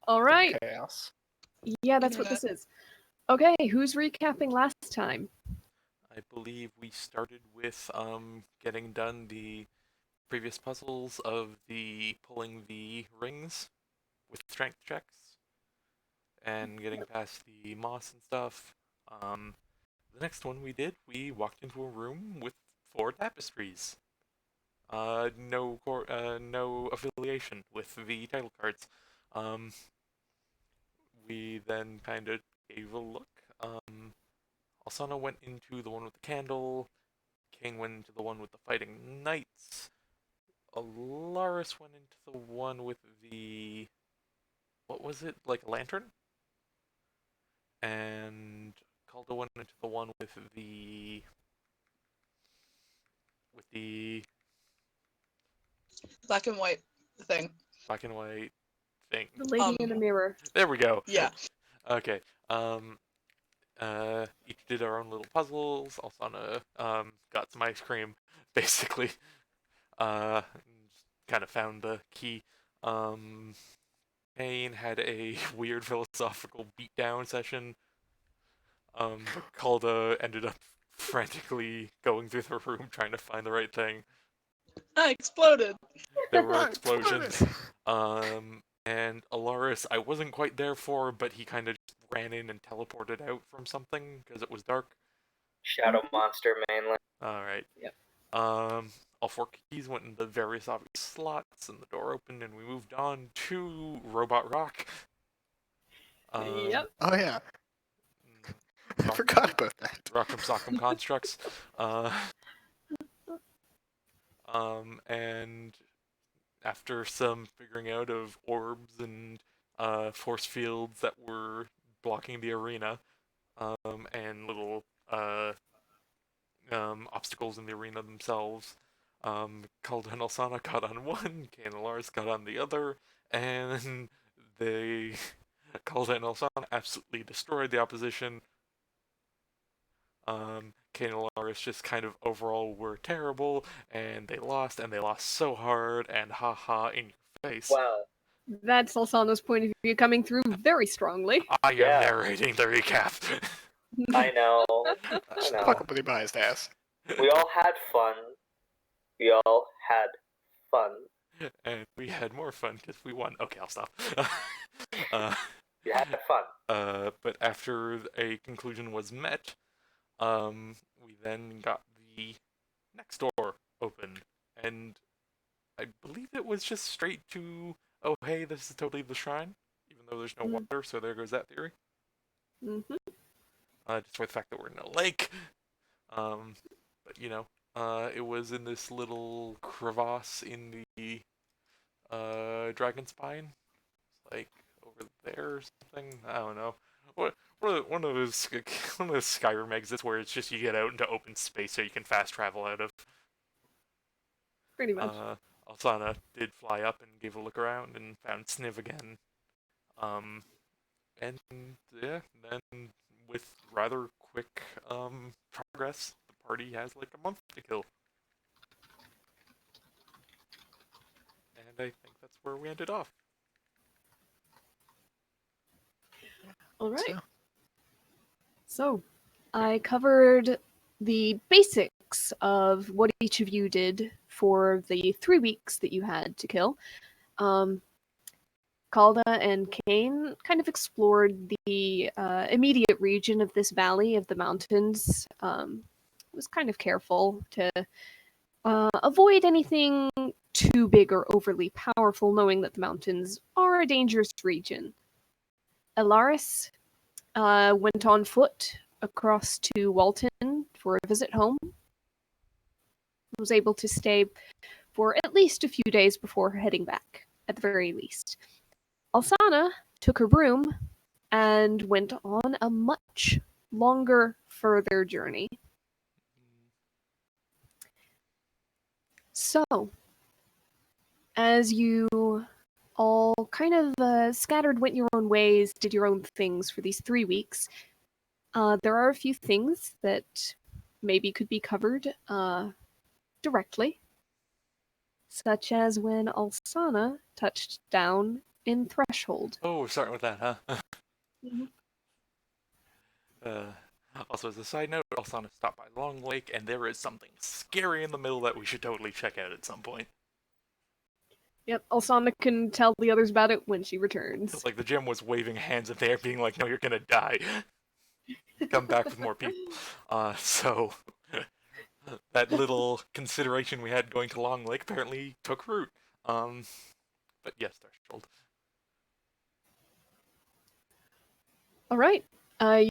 All right. Chaos. Yeah, that's what this is. Okay, who's recapping last time? I believe we started with getting done the previous puzzles of the pulling the rings with strength checks and getting past the moss and stuff. The next one we walked into a room with 4 tapestries. No affiliation with the title cards. Um, we then kind of gave a look. Alsana went into the one with the candle. King went into the one with the fighting knights. Alaris went into the one with the what was it, like a lantern? And Caldo went into the one with the Black and white thing. black and white thing. The lady in the mirror. There we go. Yeah. Okay. Each did our own little puzzles. Alsana got some ice cream, basically. Kind of found the key. Kane had a weird philosophical beatdown session. Calda ended up frantically going through the room trying to find the right thing. I exploded. There were explosions. And Alaris, I wasn't quite there for, but he kind of ran in and teleported out from something because it was dark. Shadow monster mainly. Alright. Yep. All 4 keys went in the various obvious slots, and the door opened, and we moved on to Robot Rock. Yep. Oh yeah. I forgot about that. Rock'em Sock'em Constructs. And after some figuring out of orbs and force fields that were blocking the arena, and little obstacles in the arena themselves, Calda and Alsana got on one, Kane and Lars got on the other, and they Calda and Alsana absolutely destroyed the opposition. Kane and Lars just kind of overall were terrible, and they lost so hard, and haha in your face. Wow. That's Alsana's point of view coming through very strongly. I am narrating the recap. I know. Just fuck up with your biased ass. We all had fun. And we had more fun because we won. Okay, I'll stop. You had fun. But after a conclusion was met, we then got the next door open, and I believe it was just straight to, oh hey, this is totally the shrine, even though there's no water, so there goes that theory. Just for the fact that we're in a lake. But you know, it was in this little crevasse in the dragon spine, like over there or something. I don't know. One of those Skyrim exits where it's just you get out into open space so you can fast travel out of. Pretty much. Alsana did fly up and gave a look around and found Sniv again. And yeah, then with rather quick progress, the party has like a month to kill. And I think that's where we ended off. All right. So, I covered the basics of what each of you did for the 3 weeks that you had to kill. Calda and Kane kind of explored the immediate region of this valley of the mountains. Was kind of careful to avoid anything too big or overly powerful, knowing that the mountains are a dangerous region. Alaris went on foot across to Walton for a visit home. Was able to stay for at least a few days before heading back, at the very least. Alsana took her broom and went on a much longer, further journey. So, as you all kind of scattered, went your own ways, did your own things for these 3 weeks, there are a few things that maybe could be covered directly, such as when Alsana touched down in Threshold. Oh, we're starting with that, huh? Mhm. Also, as a side note, Alsana stopped by Long Lake, and there is something scary in the middle that we should totally check out at some point. Yep, Alsana can tell the others about it when she returns. It's like the gym was waving hands in there, being like, "No, you're gonna die. Come back with more people." So that little consideration we had going to Long Lake apparently took root. But yes, Threshold. All right,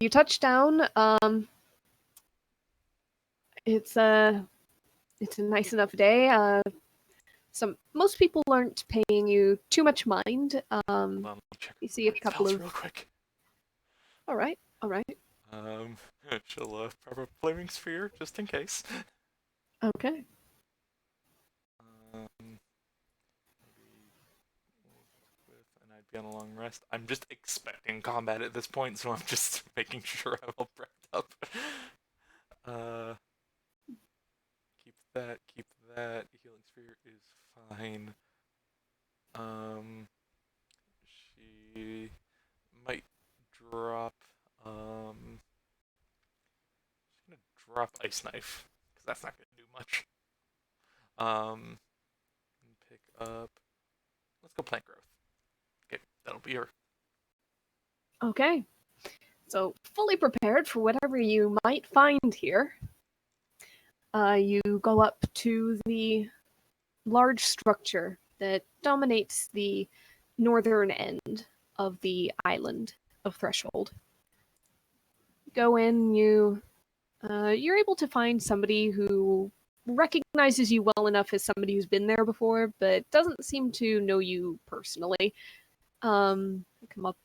you touch down. It's a nice enough day. Most people aren't paying you too much mind. Hold on, let me check You see a couple spells of. real quick. All right, all right, She'll prep a flaming sphere just in case. okay. Maybe with, and I'd be on a long rest. I'm just expecting combat at this point, so I'm just making sure I'm all prepped up. Keep that. Healing sphere is fine. She might drop. She's gonna drop ice knife because that's not gonna do much. And pick up. Let's go plant growth. Okay, that'll be her. Okay. So, fully prepared for whatever you might find here, you go up to the large structure that dominates the northern end of the island of Threshold. Go in, you're able to find somebody who recognizes you well enough as somebody who's been there before, but doesn't seem to know you personally. Come up.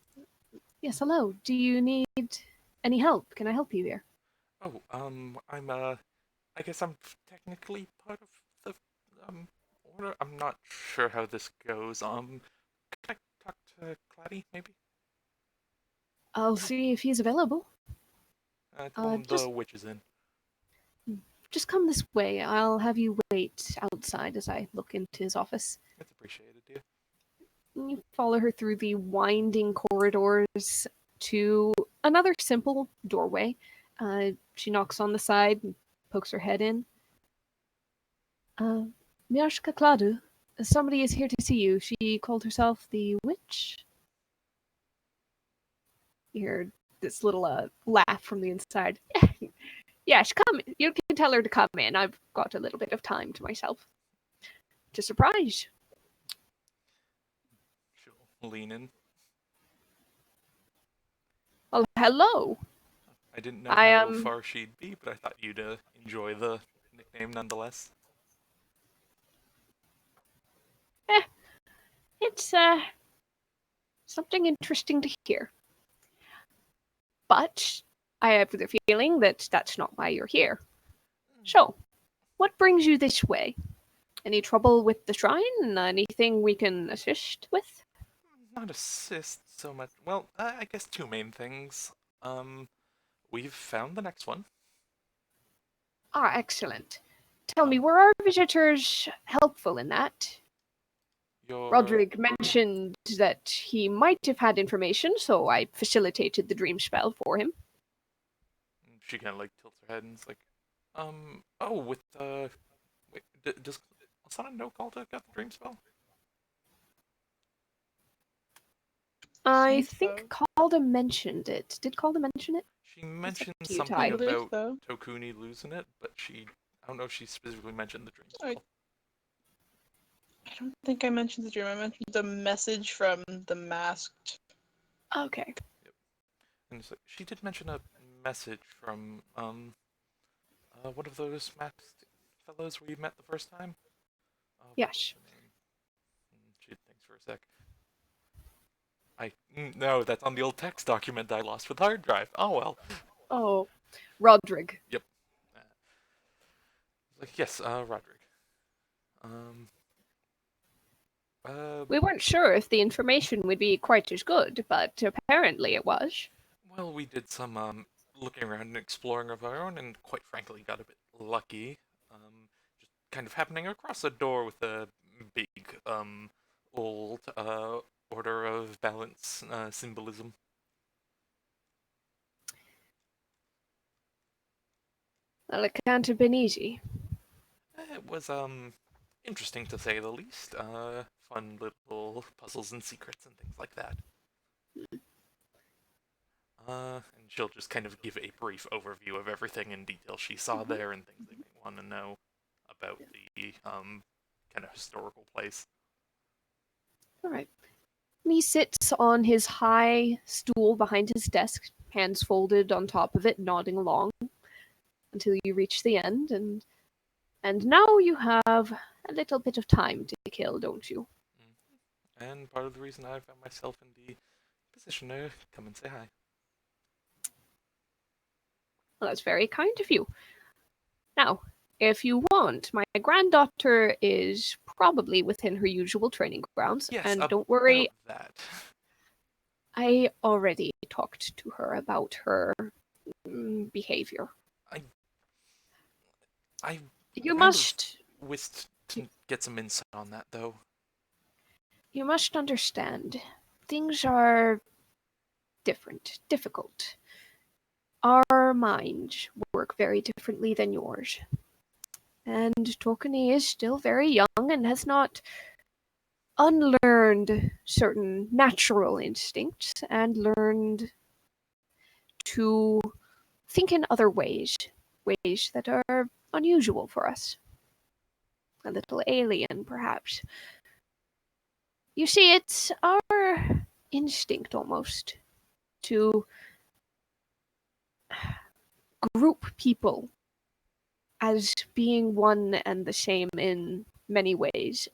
Yes, hello. Do you need any help? Can I help you here? Oh, I'm I guess I'm technically part of the order. I'm not sure how this goes. Can I talk to Claddy maybe? I'll see if he's available. Tell him Just the witch is in. come this way. I'll have you wait outside as I look into his office. It's appreciated, dear. You follow her through the winding corridors to another simple doorway. She knocks on the side and pokes her head in. Miashka Kladu, somebody is here to see you. She called herself the witch. You hear this little laugh from the inside. Yeah, she come. You can tell her to come in. I've got a little bit of time to myself. To surprise. She'll lean in. Well, hello. I didn't know I how far she'd be, but I thought you'd enjoy the nickname nonetheless. It's something interesting to hear. But I have the feeling that that's not why you're here. So, what brings you this way? Any trouble with the shrine? Anything we can assist with? Not assist so much. Well, I guess two main things. We've found the next one. Ah, excellent. Tell me, were our visitors helpful in that? Your Roderick mentioned that he might have had information, so I facilitated the dream spell for him. she kind of like tilts her head and is like, oh, with wait, does Asana know Calda got the dream spell? I Think think Calda mentioned it. Did Calda mention it? She mentioned to you, something Ty. about so. Tokuni losing it, but I don't know if she specifically mentioned the dream I- spell. I don't think I mentioned the dream. I mentioned the message from the masked. Okay. And it's like, she did mention a message from one of those masked fellows we met the first time. What Yes. was her name? She thinks for a sec. No, that's on the old text document I lost with the hard drive. Oh well. Oh, Roderick. Yep. Like yes, Roderick. We weren't sure if the information would be quite as good, but apparently it was. Well, we did some looking around and exploring of our own, and quite frankly, got a bit lucky. Just kind of happening across a door with a big old order balance symbolism. Well, it can't have been easy. It was interesting to say the least. Fun little puzzles and secrets and things like that. And she'll just kind of give a brief overview of everything in detail she saw there and things they may want to know about the kind of historical place. All right. And he sits on his high stool behind his desk, hands folded on top of it, nodding along until you reach the end. And now you have a little bit of time to kill, don't you? And part of the reason I found myself in the position to come and say hi. Well, that's very kind of you. Now, if you want, my granddaughter is probably within her usual training grounds, Yes, and don't worry, about that. I already talked to her about her behavior. I You kind must of wished to get some insight on that, though. You must understand, things are difficult. Our minds work very differently than yours. And Tokani is still very young and has not unlearned certain natural instincts and learned to think in other ways that are unusual for us. A little alien, perhaps. You see, it's our instinct almost to group people as being one and the same in many ways.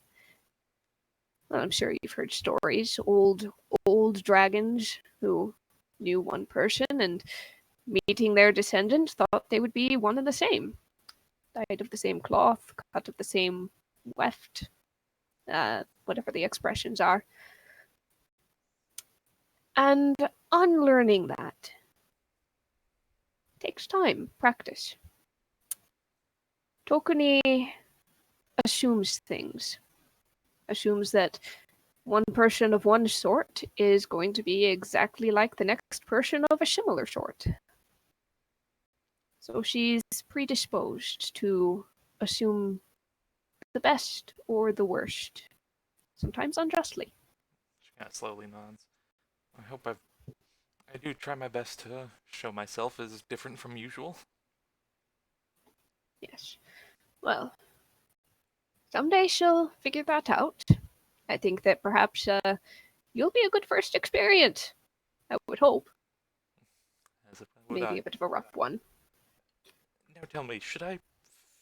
Well, I'm sure you've heard stories, old dragons who knew one person and meeting their descendants thought they would be one and the same. Dyed of the same cloth, cut of the same weft, whatever the expressions are. And unlearning that takes time, practice. Tokani assumes things. Assumes that one person of one sort is going to be exactly like the next person of a similar sort. So she's predisposed to assume the best or the worst, sometimes unjustly. She kind of slowly nods. I do try my best to show myself as different from usual. Yes. Well, someday she'll figure that out. I think that perhaps you'll be a good first experience. I would hope. As if I would Maybe a bit of a rough one. Now tell me, should I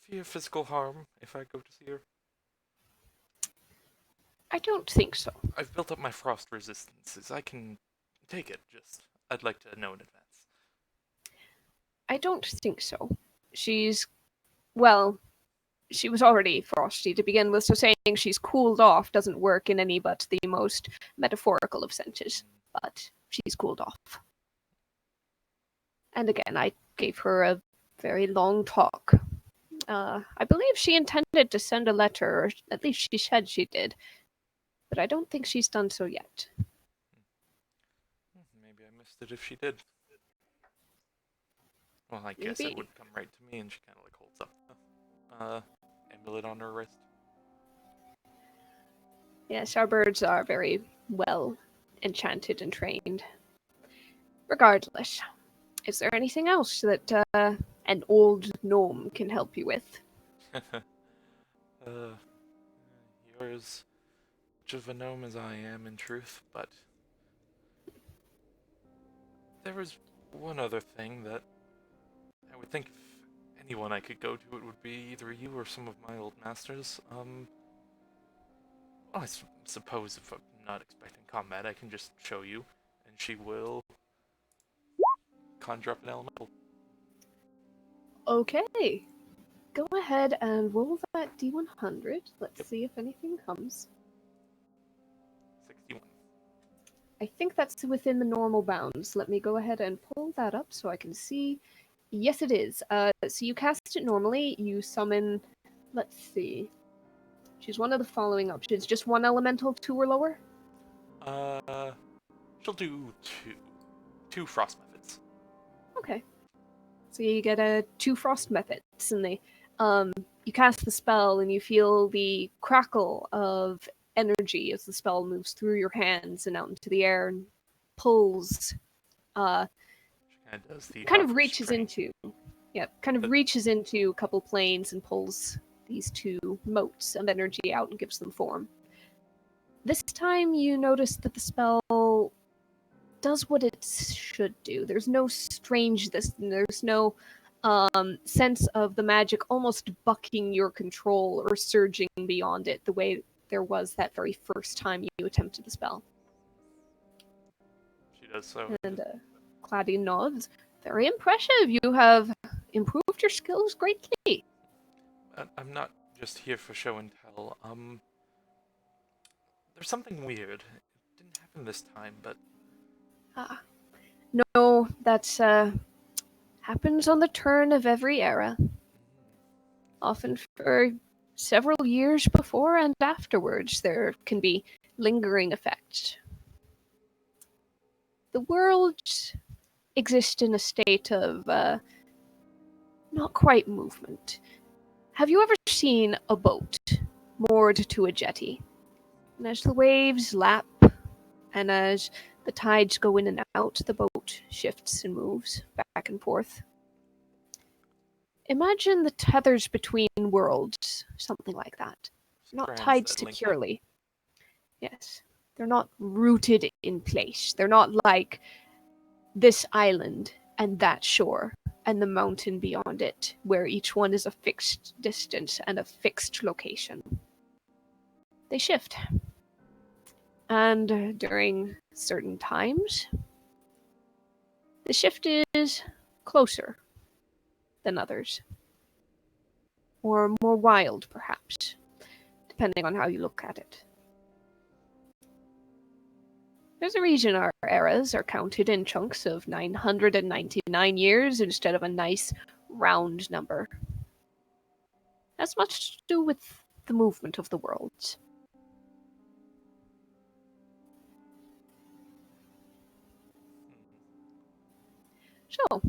fear physical harm if I go to see her? I don't think so. I've built up my frost resistances. I can take it, I'd like to know in advance. I don't think so. Well, she was already frosty to begin with, so saying she's cooled off doesn't work in any but the most metaphorical of senses. But she's cooled off. And again, I gave her a very long talk. I believe she intended to send a letter, or at least she said she did. But I don't think she's done so yet. Maybe I missed it if she did. Well, I guess it would come right to me, and she kind of like holds up the amulet on her wrist. Yes, our birds are very well enchanted and trained. Regardless, is there anything else that an old gnome can help you with? You're as much of a gnome as I am, in truth, but there is one other thing that I would think if anyone I could go to, it would be either you or some of my old masters. Well, I suppose if I'm not expecting combat, I can just show you, and she will conjure up an elemental. Okay. Go ahead and roll that D100. Let's see if anything comes. 61. I think that's within the normal bounds. Let me go ahead and pull that up so I can see. Yes, it is. So you cast it normally. You summon... Let's see. Choose one of the following options. Just one elemental, 2 or lower? She'll do two frost methods. Okay. So you get 2 frost methods, and you cast the spell, and you feel the crackle of energy as the spell moves through your hands and out into the air and pulls. She kind of does the Kind of Doctor reaches Strange. reaches into a couple planes and pulls these 2 motes of energy out and gives them form. This time you notice that the spell does what it should do. There's no strangeness, there's no sense of the magic almost bucking your control or surging beyond it the way there was that very first time you attempted the spell. She does so. And Claddy nods. Very impressive. You have improved your skills greatly. I'm not just here for show and tell. There's something weird. It didn't happen this time, but No, that's happens on the turn of every era. Often for several years before and afterwards, there can be lingering effects. The world exists in a state of not quite movement. Have you ever seen a boat moored to a jetty? And as the waves lap, and as the tides go in and out, the boat shifts and moves back and forth. Imagine the tethers between worlds, something like that. Not strands tied that link up. securely. Yes. They're not rooted in place. They're not like this island and that shore and the mountain beyond it, where each one is a fixed distance and a fixed location. They shift. And during certain times, the shift is closer than others. Or more wild, perhaps, depending on how you look at it. There's a reason our eras are counted in chunks of 999 years instead of a nice round number. Has much to do with the movement of the worlds. So,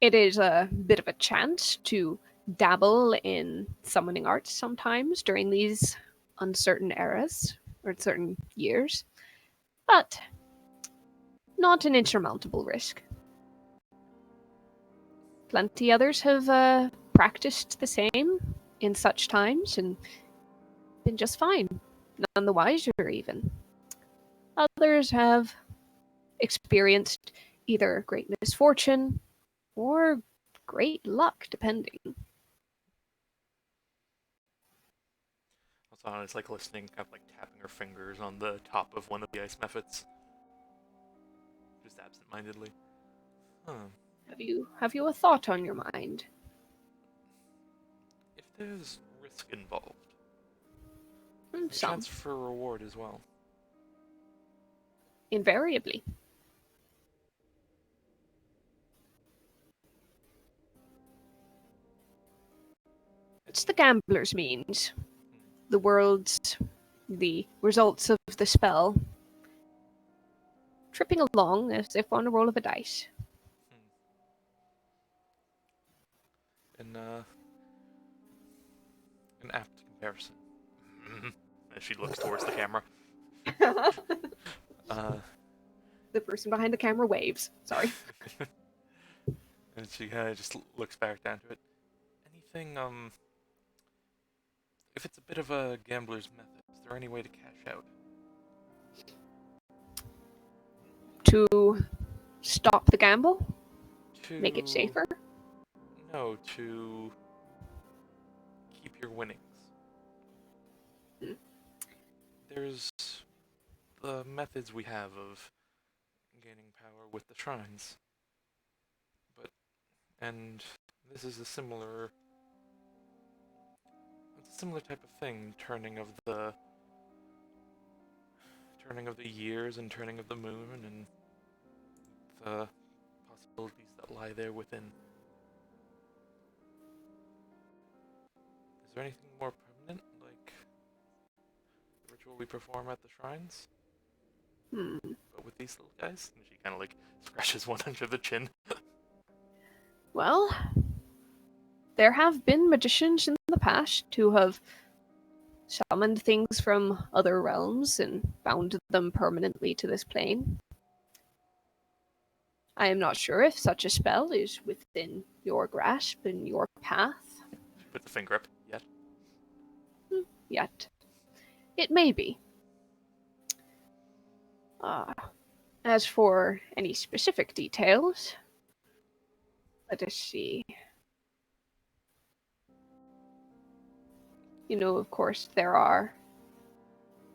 it is a bit of a chance to dabble in summoning arts sometimes during these uncertain eras or certain years, but not an insurmountable risk. Plenty others have practiced the same in such times and been just fine, none the wiser even. Others have experienced either great misfortune or great luck, depending. It's like listening, kind of like tapping her fingers on the top of one of the ice methods. Just absent-mindedly. Huh. Have you a thought on your mind? If there's risk involved, a Some. chance for reward as well. Invariably. It's the gambler's means. The world's, the results of the spell, tripping along as if on a roll of a dice. An apt comparison. As she looks towards the camera. The person behind the camera waves. Sorry. And she kind of just looks back down to it. Anything, if it's a bit of a gambler's method, is there any way to cash out? To stop the gamble? To... Make it safer? No, to keep your winnings. There's the methods we have of gaining power with the shrines. And this is a similar type of thing, turning of the years and turning of the moon and the possibilities that lie there within. Is there anything more permanent, like the ritual we perform at the shrines? But with these little guys, and she kind of like scratches one under the chin. Well, there have been magicians in the past who have summoned things from other realms and bound them permanently to this plane. I am not sure if such a spell is within your grasp and your path She puts a finger up. Yet. yet. It may be. As for any specific details, let us see. You know, of course, there are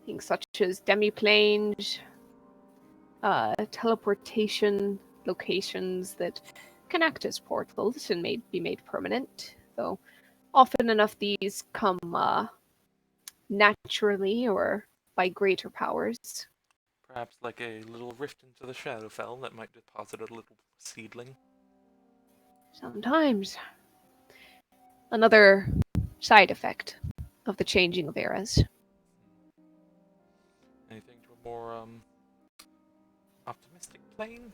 things such as demiplanes, teleportation locations that can act as portals and may be made permanent, though often enough these come naturally or by greater powers. Perhaps like a little rift into the Shadowfell that might deposit a little seedling. Sometimes. Another side effect of the changing of eras. Anything to a more optimistic plane?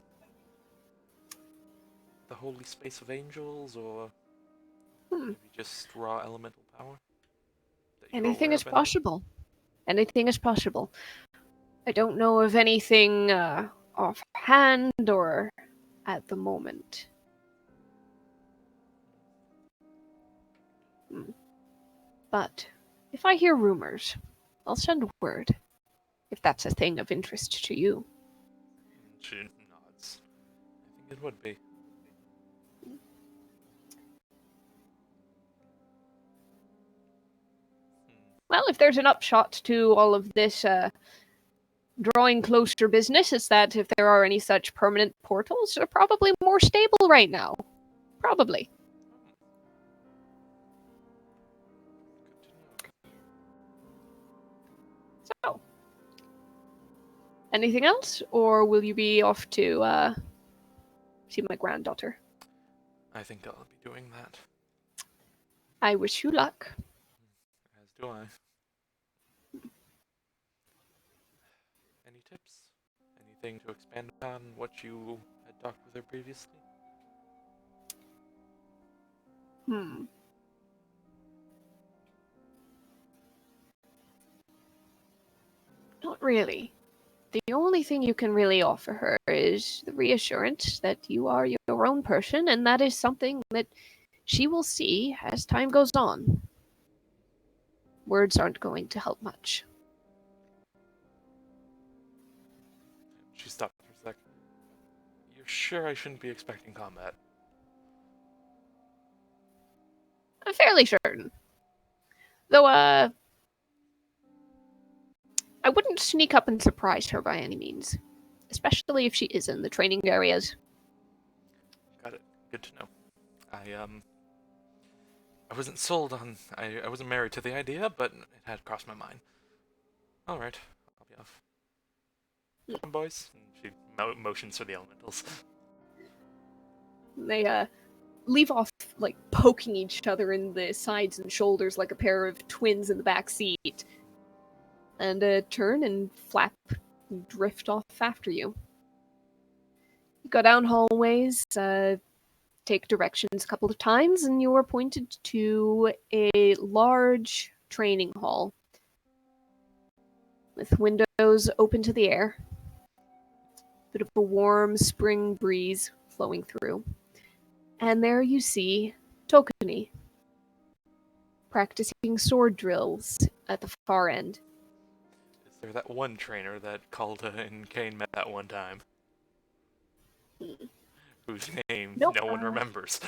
The holy space of angels, or maybe just raw elemental power? Anything is possible. Anything is possible. I don't know of anything offhand or at the moment. But if I hear rumors, I'll send word, if that's a thing of interest to you. She nods. I think it would be. Well, if there's an upshot to all of this drawing closer business, it's that if there are any such permanent portals, they're probably more stable right now. Probably. Good to know. So, anything else, or will you be off to see my granddaughter? I think I'll be doing that. I wish you luck. As do I. Any tips? Anything to expand upon what you had talked with her previously? Not really. The only thing you can really offer her is the reassurance that you are your own person, and that is something that she will see as time goes on. Words aren't going to help much. She stopped for a sec. You're sure I shouldn't be expecting combat? I'm fairly certain. Though, I wouldn't sneak up and surprise her by any means. Especially if she is in the training areas. Got it. Good to know. I wasn't sold on... I wasn't married to the idea, but it had crossed my mind. Alright, I'll be off. Come on, boys. And she motions for the elementals. They, leave off, like, poking each other in the sides and shoulders like a pair of twins in the back seat. And, turn and flap and drift off after you. You go down hallways, take directions a couple of times, and you are pointed to a large training hall with windows open to the air. Bit of a warm spring breeze flowing through. And there you see Tokani practicing sword drills at the far end. Is there that one trainer that Calda and Kane met that one time? Whose name Nope. no one remembers.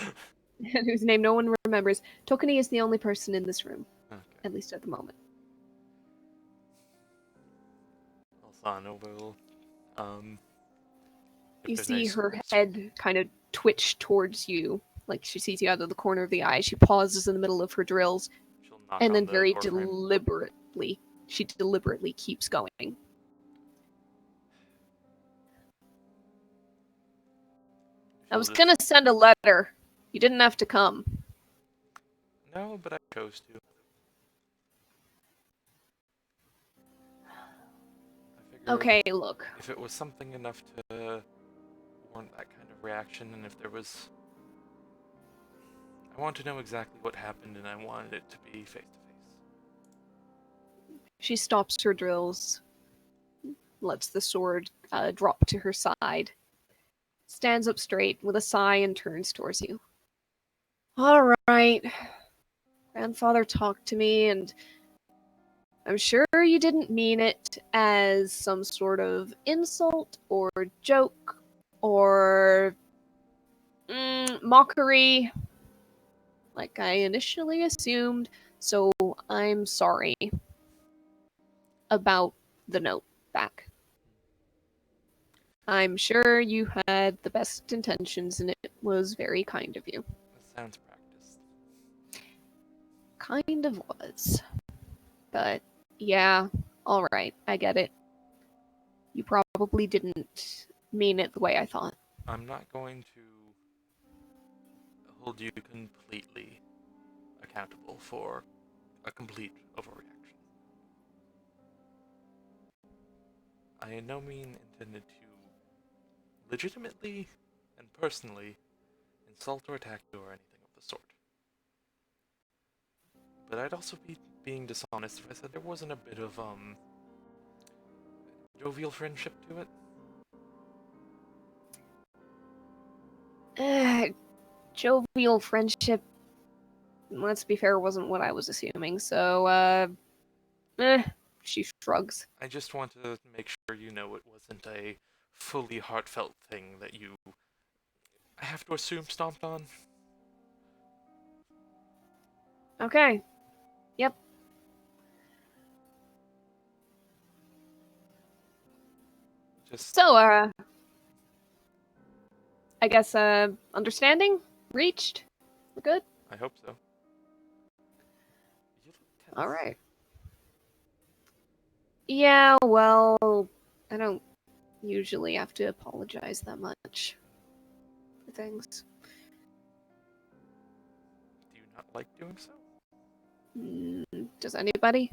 Whose name no one remembers. Tokani is the only person in this room, Okay. at least at the moment. Alsana will, You there's see nice- her head kind of twitch towards you, like she sees you out of the corner of the eye. She pauses in the middle of her drills, she'll knock and on then the very door frame. deliberately keeps going. I was gonna send a letter. You didn't have to come. No, but I chose to. I Okay, look. If it was something enough to warrant that kind of reaction, and if there was... I want to know exactly what happened, and I wanted it to be face-to-face. She stops her drills, lets the sword drop to her side, stands up straight with a sigh and turns towards you. All right. Grandfather talked to me, and I'm sure you didn't mean it as some sort of insult or joke or mockery, like I initially assumed, so I'm sorry about the note back. I'm sure you had the best intentions and it was very kind of you. That sounds practiced. Kind of was. But yeah, alright, I get it. You probably didn't mean it the way I thought. I'm not going to hold you completely accountable for a complete overreaction. I in no means intended to legitimately and personally insult or attack you or anything of the sort. But I'd also be being dishonest if I said there wasn't a bit of, jovial friendship to it. Jovial friendship, let's be fair, wasn't what I was assuming, so, she shrugs. I just want to make sure you know it wasn't a fully heartfelt thing that you, I have to assume, stomped on. Okay. Yep. Just, So, I guess, understanding? Reached? We're good? I hope so. You look tense. Alright. Yeah, well, I don't usually have to apologize that much for things. Do you not like doing so? Does anybody?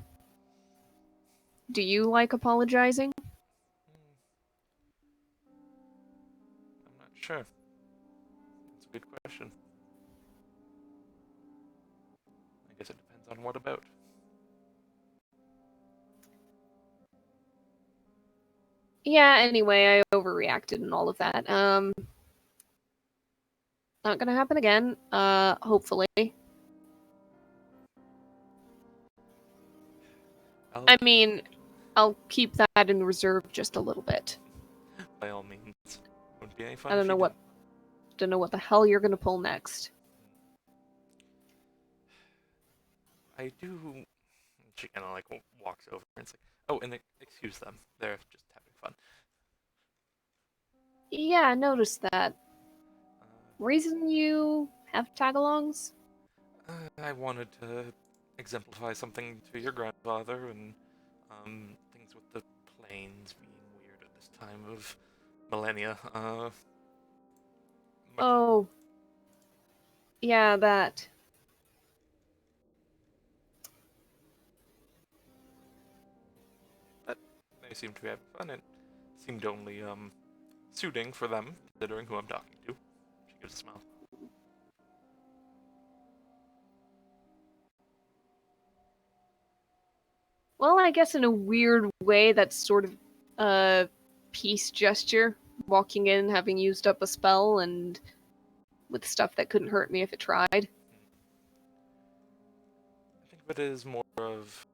Do you like apologizing? I'm not sure. That's a good question. I guess it depends on what about. Yeah, anyway, I overreacted and all of that. Not gonna happen again, hopefully. I mean, I'll keep that in reserve just a little bit. By all means. Wouldn't be any fun I if don't know you what don't know what the hell you're gonna pull next. didn't. I do... She kind of like walks over and it's like, oh, and excuse them. They're just having fun. Yeah, I noticed that. Uh, Reason you have tagalongs? I wanted to exemplify something to your grandfather and things with the planes being weird at this time of millennia. Oh. Yeah, that. But they seem to be having fun and seemed only suiting for them, considering who I'm talking to. She gives a smile. Well, I guess in a weird way, that's sort of a peace gesture. Walking in, having used up a spell, and with stuff that couldn't hurt me if it tried. I think of it as more of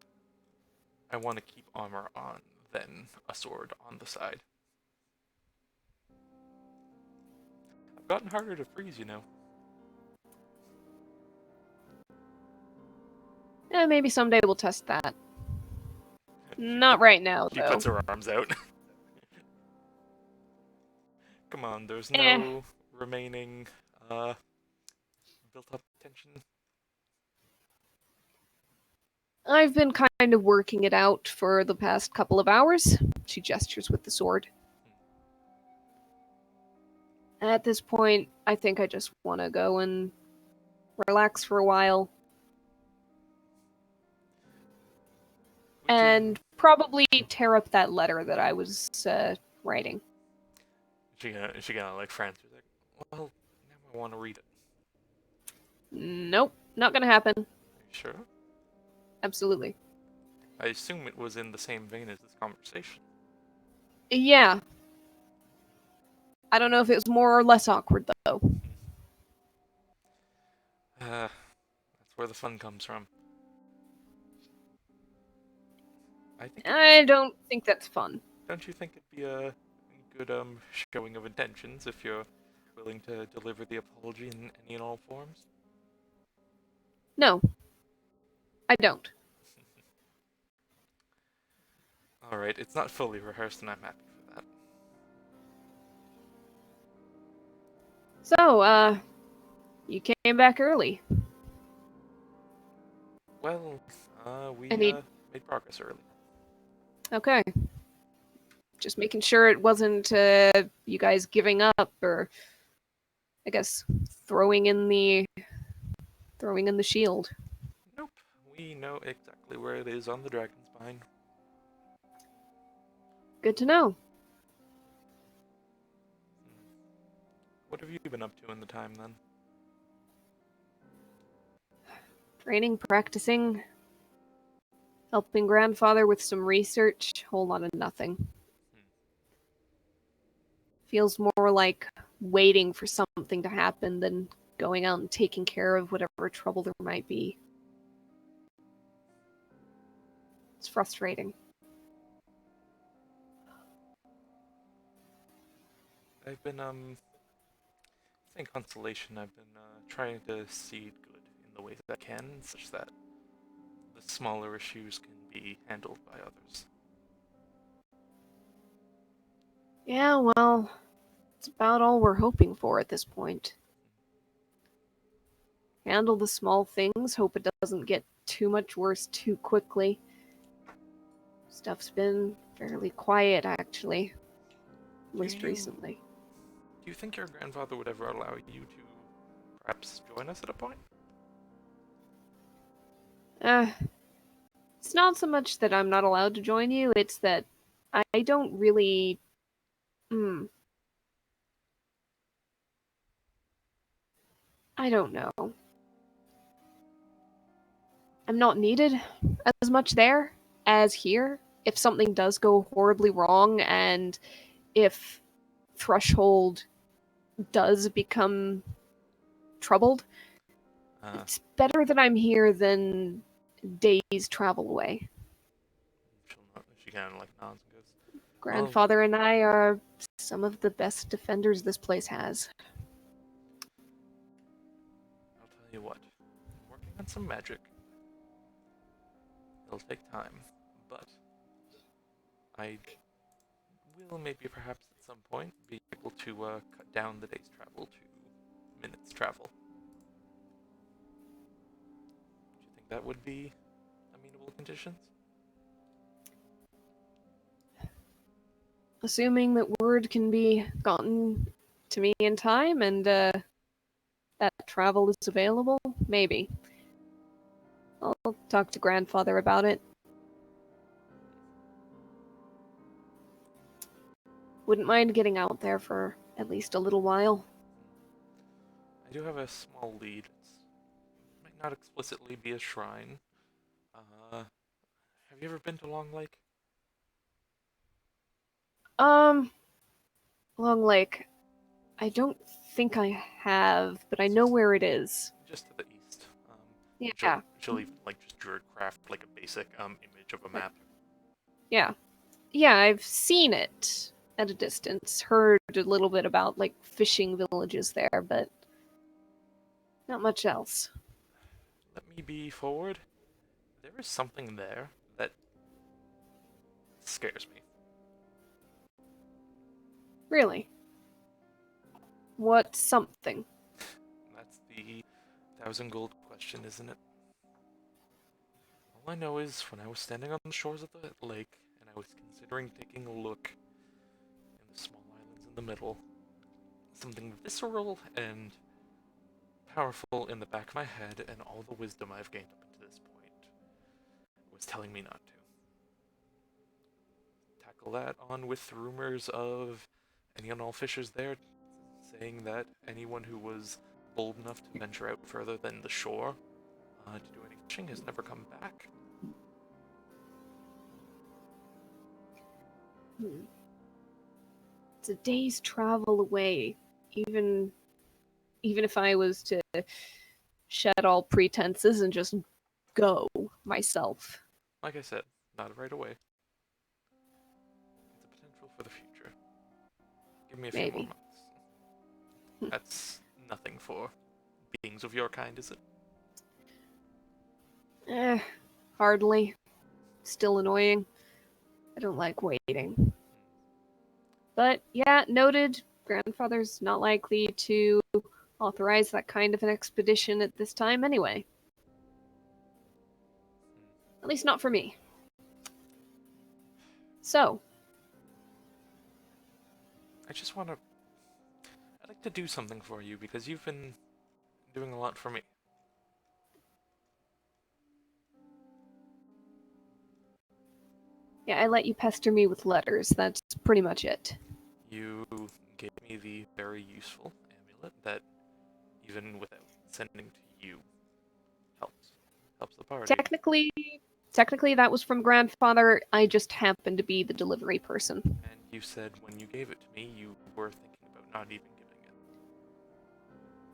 I want to keep armor on than a sword on the side. I've gotten harder to freeze, you know. Yeah, maybe someday we'll test that. Not right now, She though. puts her arms out. Come on, there's Eh. no remaining built up tension. I've been kind of working it out for the past couple of hours. She gestures with the sword. At this point, I think I just want to go and relax for a while. and probably tear up that letter that I was writing. Is she gonna like Francis? Like, well, now I want to read it. Nope, not gonna happen. Are you sure? Absolutely. I assume it was in the same vein as this conversation. Yeah. I don't know if it was more or less awkward, though. That's where the fun comes from. I don't think that's fun. Don't you think it'd be a good showing of intentions if you're willing to deliver the apology in any and all forms? No, I don't. Alright, it's not fully rehearsed and I'm happy for that. So, you came back early. Well, we Any- made progress early. Okay. Just making sure it wasn't you guys giving up or, I guess, throwing in the shield. Nope, we know exactly where it is on the dragon's spine. Good to know. What have you been up to in the time then? Training, practicing, helping grandfather with some research, whole lot of nothing. Feels more like waiting for something to happen than going out and taking care of whatever trouble there might be. It's frustrating. I've been, saying consolation, I've been, trying to see good in the ways that I can, such that the smaller issues can be handled by others. Yeah, well, it's about all we're hoping for at this point. Handle the small things, hope it doesn't get too much worse too quickly. Stuff's been fairly quiet, actually. At least recently. Do you think your grandfather would ever allow you to perhaps join us at a point? It's not so much that I'm not allowed to join you, it's that I don't really... I don't know. I'm not needed as much there as here. If something does go horribly wrong and if Threshold does become troubled, it's better that I'm here than days travel away. She kind of like nods and goes, Grandfather and I are some of the best defenders this place has. I'll tell you what, I'm working on some magic. It'll take time, but I will maybe perhaps at some point be able to cut down the day's travel to minutes travel. Do you think that would be amenable conditions? Assuming that word can be gotten to me in time and that travel is available, maybe. I'll talk to Grandfather about it. Wouldn't mind getting out there for at least a little while. I do have a small lead. It might not explicitly be a shrine. Have you ever been to Long Lake? Long Lake. I don't think I have, but I know where it is. Just to the east. Yeah. She'll even like just craft like a basic image of a map. Yeah. Yeah, I've seen it at a distance. Heard a little bit about like fishing villages there, but not much else. Let me be forward. There is something there that scares me. Really? What something? That's the 1,000 gold question, isn't it? All I know is when I was standing on the shores of the lake and I was considering taking a look in the small islands in the middle, something visceral and powerful in the back of my head and all the wisdom I've gained up to this point was telling me not to. sprinkle that on with rumors of any and all fishers there, saying that anyone who was bold enough to venture out further than the shore to do any fishing has never come back. It's a day's travel away. Even if I was to shed all pretenses and just go myself. Like I said, not right away. It's a potential for the future. Give me a few more Maybe. months. That's nothing for beings of your kind, is it? Hardly. Still annoying. I don't like waiting. But yeah, noted. Grandfather's not likely to authorize that kind of an expedition at this time anyway. At least not for me. So, I'd like to do something for you because you've been doing a lot for me. yeah, I let you pester me with letters. That's pretty much it. You gave me the very useful amulet that, even without sending to you, helps the party. Technically, that was from Grandfather. I just happened to be the delivery person. And you said when you gave it to me, you were thinking about not even giving it.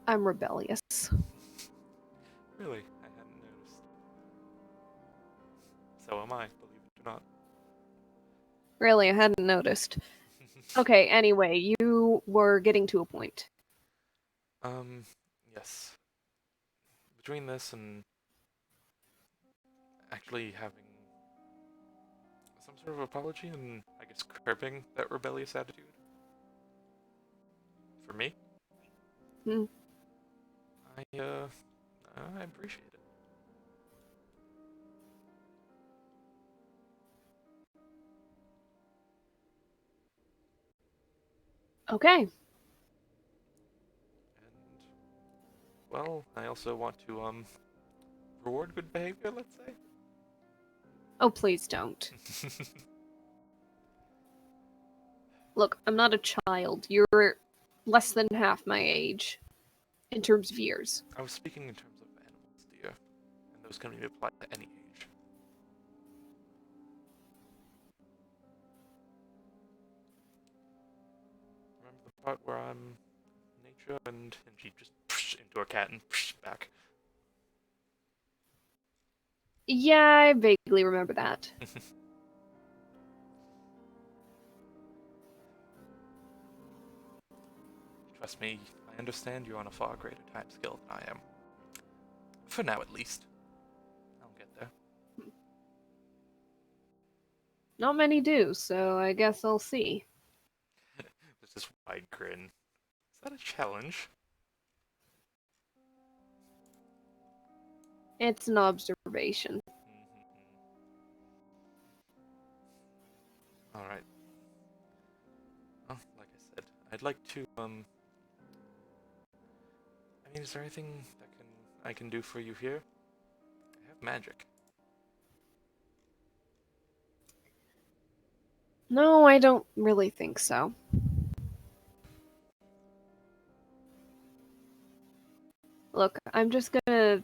I'm rebellious. Really? I hadn't noticed. So am I, believe it or not. Really, I hadn't noticed. Okay, anyway, you were getting to a point. Yes. Between this and actually having some sort of apology and, I guess, curbing that rebellious attitude. For me? Hmm. I appreciate it. Okay. And, well, I also want to, reward good behavior, let's say. Oh, please don't. Look, I'm not a child. You're less than half my age. In terms of years. I was speaking in terms of animals, dear. And those can be applied to any age. Remember the part where I'm nature and she just into a cat and back. Yeah, I vaguely remember that. Trust me, I understand you're on a far greater time scale than I am. For now, at least. I'll get there. Not many do, so I guess I'll see. There's this wide grin. Is that a challenge? It's an observation. Alright. Well, like I said, I'd like to, I mean, is there anything that I can do for you here? I have magic. No, I don't really think so. Look, I'm just gonna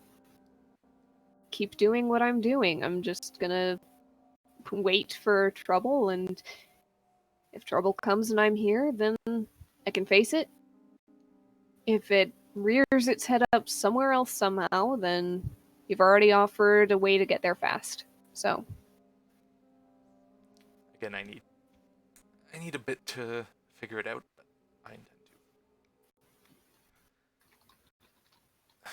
keep doing what I'm doing. I'm just gonna wait for trouble, and if trouble comes and I'm here, then I can face it. If it rears its head up somewhere else somehow, then you've already offered a way to get there fast. So, Again, I need a bit to figure it out, but I intend to.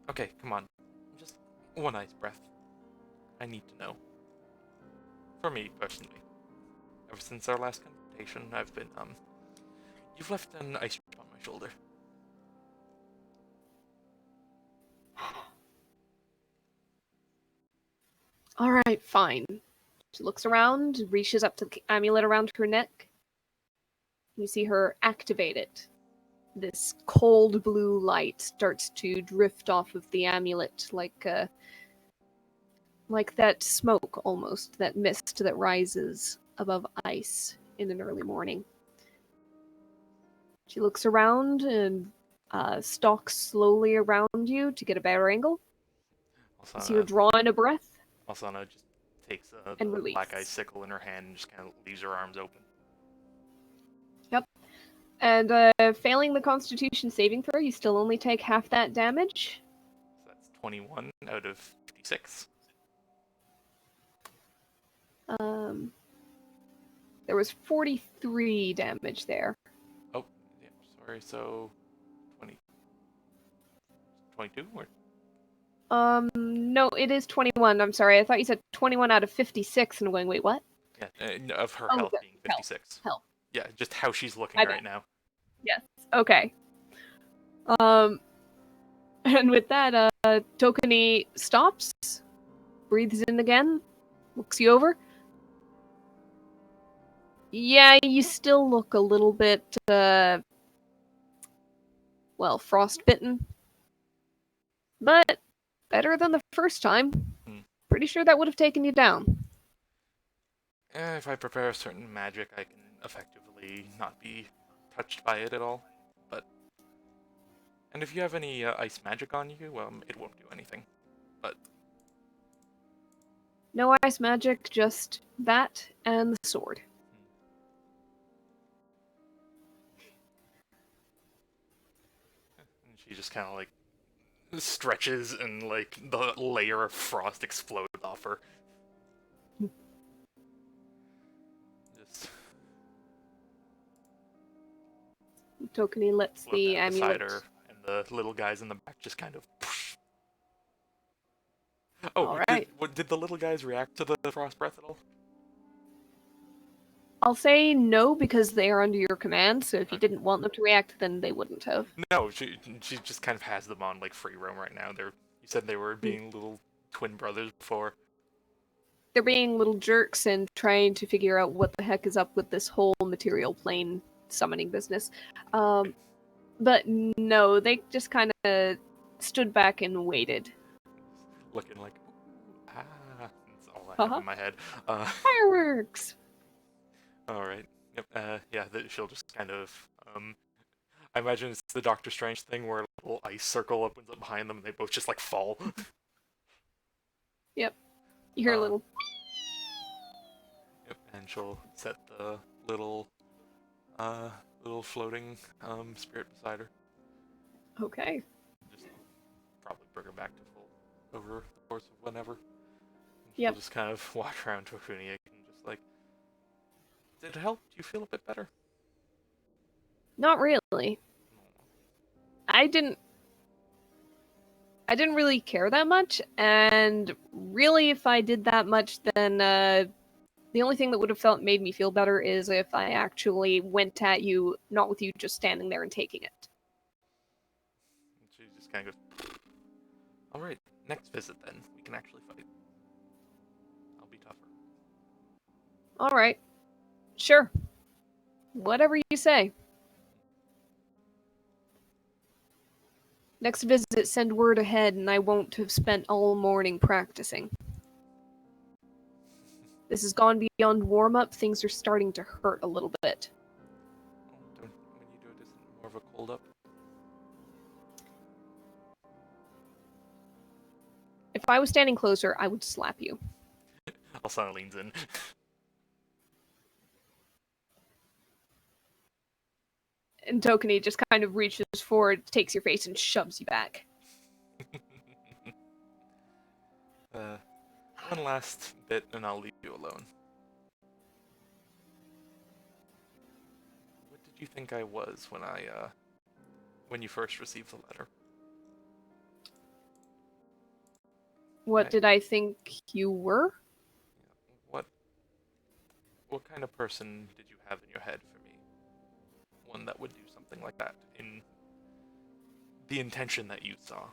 Okay, come on. Just one ice breath. I need to know. For me, personally. Ever since our last confrontation, I've been, you've left an ice drop on my shoulder. alright, fine. She looks around, reaches up to the amulet around her neck. You see her activate it. This cold blue light starts to drift off of the amulet like that smoke almost, that mist that rises above ice in an early morning. She looks around and stalks slowly around you to get a better angle. You see her drawing a breath Alsana just takes the and release. black ice sickle in her hand and just kind of leaves her arms open. Yep. And failing the Constitution saving throw, you still only take half that damage. So that's 21 out of 56. There was 43 damage there. Oh, yeah, sorry, so 20. 22? Or... No, it is 21. I'm sorry. I thought you said 21 out of 56, and I'm going, wait, what? Yeah, of her Oh, health good. being 56. Health. Yeah, just how she's looking My right bad. now. Yes. Okay. And with that, Tokeni stops, breathes in again, looks you over. Yeah, you still look a little bit, frostbitten. But better than the first time. Pretty sure that would have taken you down. If I prepare a certain magic, I can effectively not be touched by it at all. And if you have any ice magic on you, it won't do anything. But No ice magic, just that and the sword. and she just kind of like stretches and like the layer of frost explodes off her. Just Tokeni lets look the at beside amulet. her, and the little guys in the back just kind of. Oh, all right. Did the little guys react to the frost breath at all? I'll say no because they are under your command, so if you didn't want them to react, then they wouldn't have. No, she just kind of has them on like free roam right now. You said they were being little twin brothers before. They're being little jerks and trying to figure out what the heck is up with this whole material plane summoning business. But no, they just kind of stood back and waited. Looking like, that's all I have in my head. Fireworks! Alright. Yep, yeah, she'll just kind of, I imagine it's the Doctor Strange thing where a little ice circle opens up behind them and they both just, like, fall. Yep. You hear a little... Yep, and she'll set the little floating, spirit beside her. Okay. Just probably bring her back to full over the course of whenever. Yep. She'll just kind of walk around to Akuni and just, like, did it help? Do you feel a bit better? Not really. I didn't really care that much, and really if I did that much, then the only thing that would have made me feel better is if I actually went at you, not with you just standing there and taking it. And she just kind of goes, alright, next visit then. We can actually fight. I'll be tougher. Alright. Sure. Whatever you say. Next visit, send word ahead, and I won't have spent all morning practicing. This has gone beyond warm-up. Things are starting to hurt a little bit. When you do it, isn't more of a cold up? If I was standing closer, I would slap you. Alsana leans in. And Tokeni just kind of reaches forward, takes your face, and shoves you back. One last bit, and I'll leave you alone. What did you think I was when you first received the letter? What did I think you were? What kind of person did you have in your head for me? One that would do something like that, in the intention that you saw.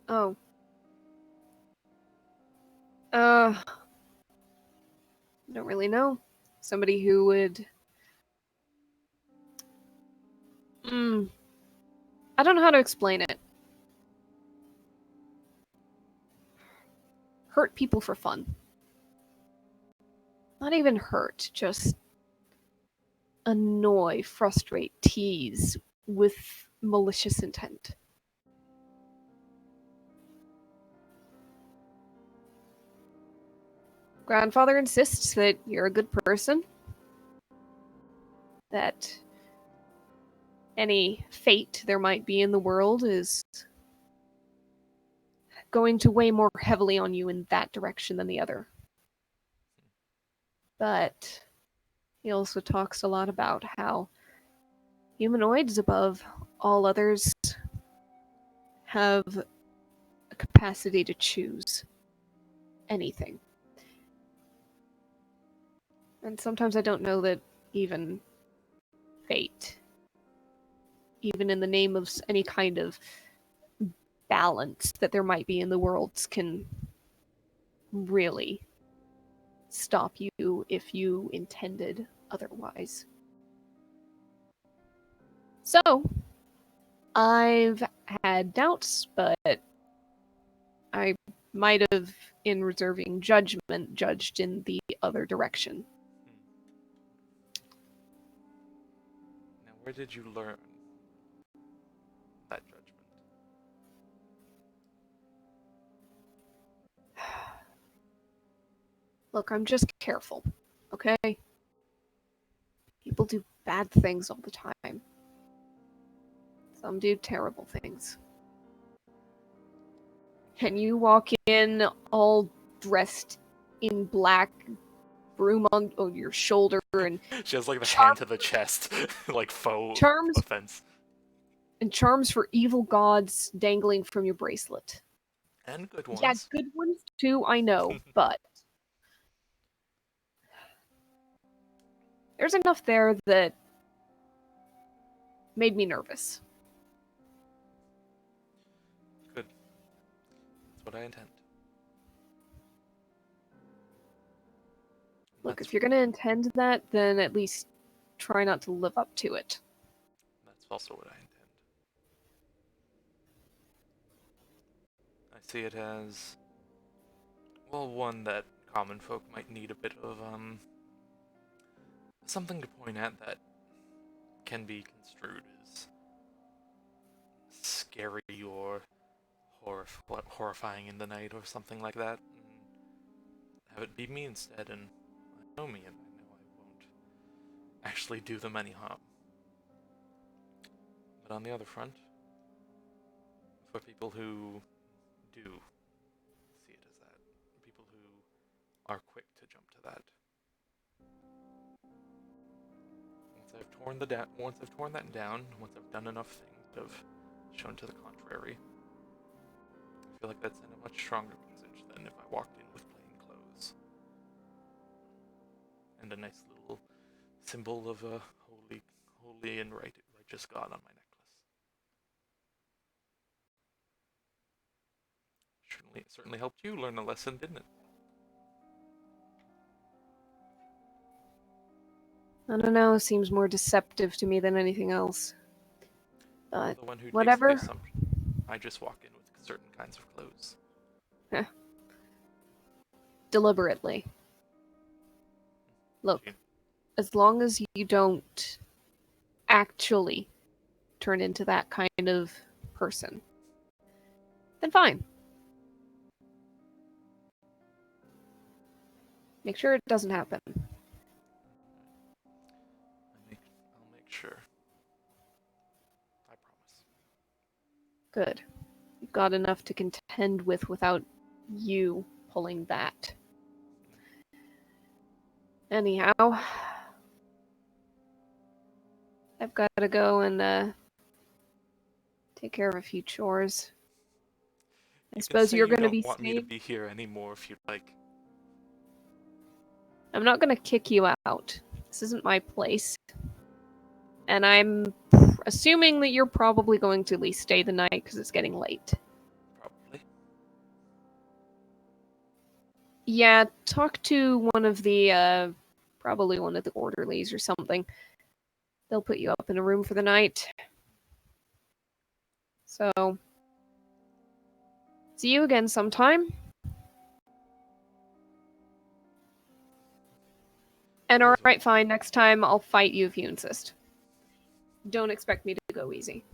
Oh. Don't really know. Somebody who would... I don't know how to explain it. Hurt people for fun. Not even hurt, just annoy, frustrate, tease with malicious intent. Grandfather insists that you're a good person, that any fate there might be in the world is going to weigh more heavily on you in that direction than the other. But he also talks a lot about how humanoids, above all others, have a capacity to choose anything. And sometimes I don't know that even fate, even in the name of any kind of balance that there might be in the worlds, can really stop you if you intended otherwise. So, I've had doubts, but I might have, in reserving judgment, judged in the other direction. Now, where did you learn that judgment? Look, I'm just careful, okay? People do bad things all the time. Some do terrible things. And you walk in all dressed in black, broom on your shoulder, and She has like the hand to the chest, like faux charms offense. and charms for evil gods dangling from your bracelet. And good ones. Yeah, good ones too, I know, but there's enough there that made me nervous. Good. That's what I intend. Look, That's, if you're gonna intend that, then at least try not to live up to it. that's also what I intend. I see it as, well, one that common folk might need a bit of, something to point at that can be construed as scary or horrifying in the night or something like that. And have it be me instead, and I know me, and I know I won't actually do them any harm. But on the other front, for people who do see it as that, people who are quick to jump to that, once I've torn that down, once I've done enough things that have shown to the contrary, I feel like that's in a much stronger message than if I walked in with plain clothes and a nice little symbol of a holy and righteous God on my necklace. Certainly helped you learn a lesson, didn't it? I don't know, seems more deceptive to me than anything else. I'm But the one who whatever. takes the assumption. I just walk in with certain kinds of clothes. Deliberately. Look, as long as you don't actually turn into that kind of person, then fine. Make sure it doesn't happen. I'll make sure. I promise. Good. You've got enough to contend with without you pulling that. Anyhow, I've got to go and take care of a few chores. I suppose you're going to be You don't want me to staying. be here anymore if you'd like. I'm not going to kick you out. This isn't my place. And I'm assuming that you're probably going to at least stay the night because it's getting late. Probably. Yeah, talk to one of the, probably one of the orderlies or something. They'll put you up in a room for the night. So, see you again sometime. And alright, fine, next time I'll fight you if you insist. Don't expect me to go easy.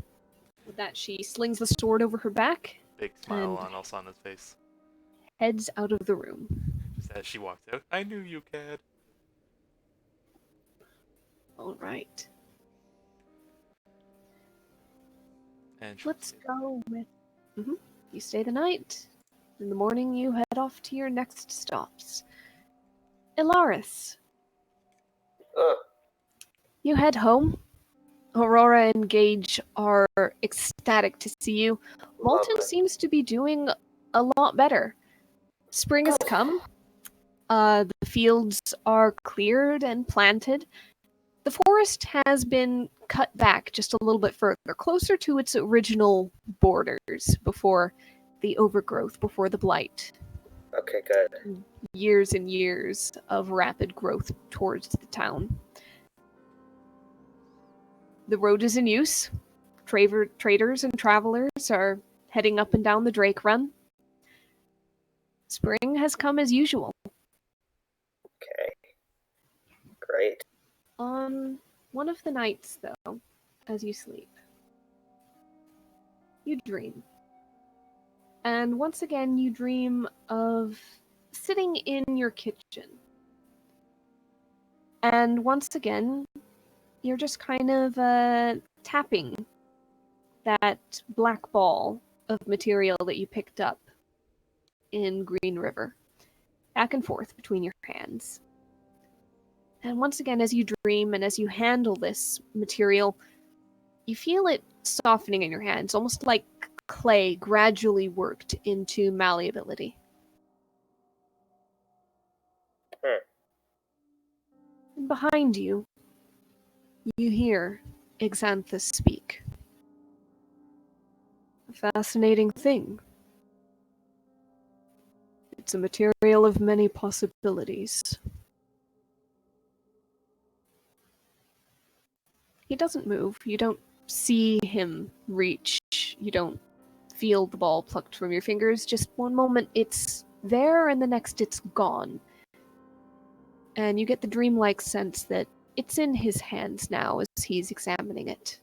With that, she slings the sword over her back, Big smile and on Alsana's face. heads out of the room. Just as she walks out, I knew you, Cad. Alright. And Let's go with... You stay the night. In the morning, you head off to your next stops. Ilaris. You head home. Aurora and Gage are ecstatic to see you. Malton seems to be doing a lot better. Spring has come. The fields are cleared and planted. The forest has been cut back just a little bit further, closer to its original borders before the overgrowth, before the blight. Okay, good. Years and years of rapid growth towards the town. The road is in use. Traders and travelers are heading up and down the Drake Run. Spring has come as usual. Okay. Great. On one of the nights, though, as you sleep, you dream. And once again, you dream of sitting in your kitchen. And once again, you're just kind of tapping that black ball of material that you picked up in Green River, back and forth between your hands. And once again, as you dream and as you handle this material, you feel it softening in your hands, almost like clay gradually worked into malleability. And behind you, you hear Xanthus speak. A fascinating thing. It's a material of many possibilities. He doesn't move. You don't see him reach. You don't feel the ball plucked from your fingers. Just one moment it's there and the next it's gone. And you get the dreamlike sense that it's in his hands now as he's examining it.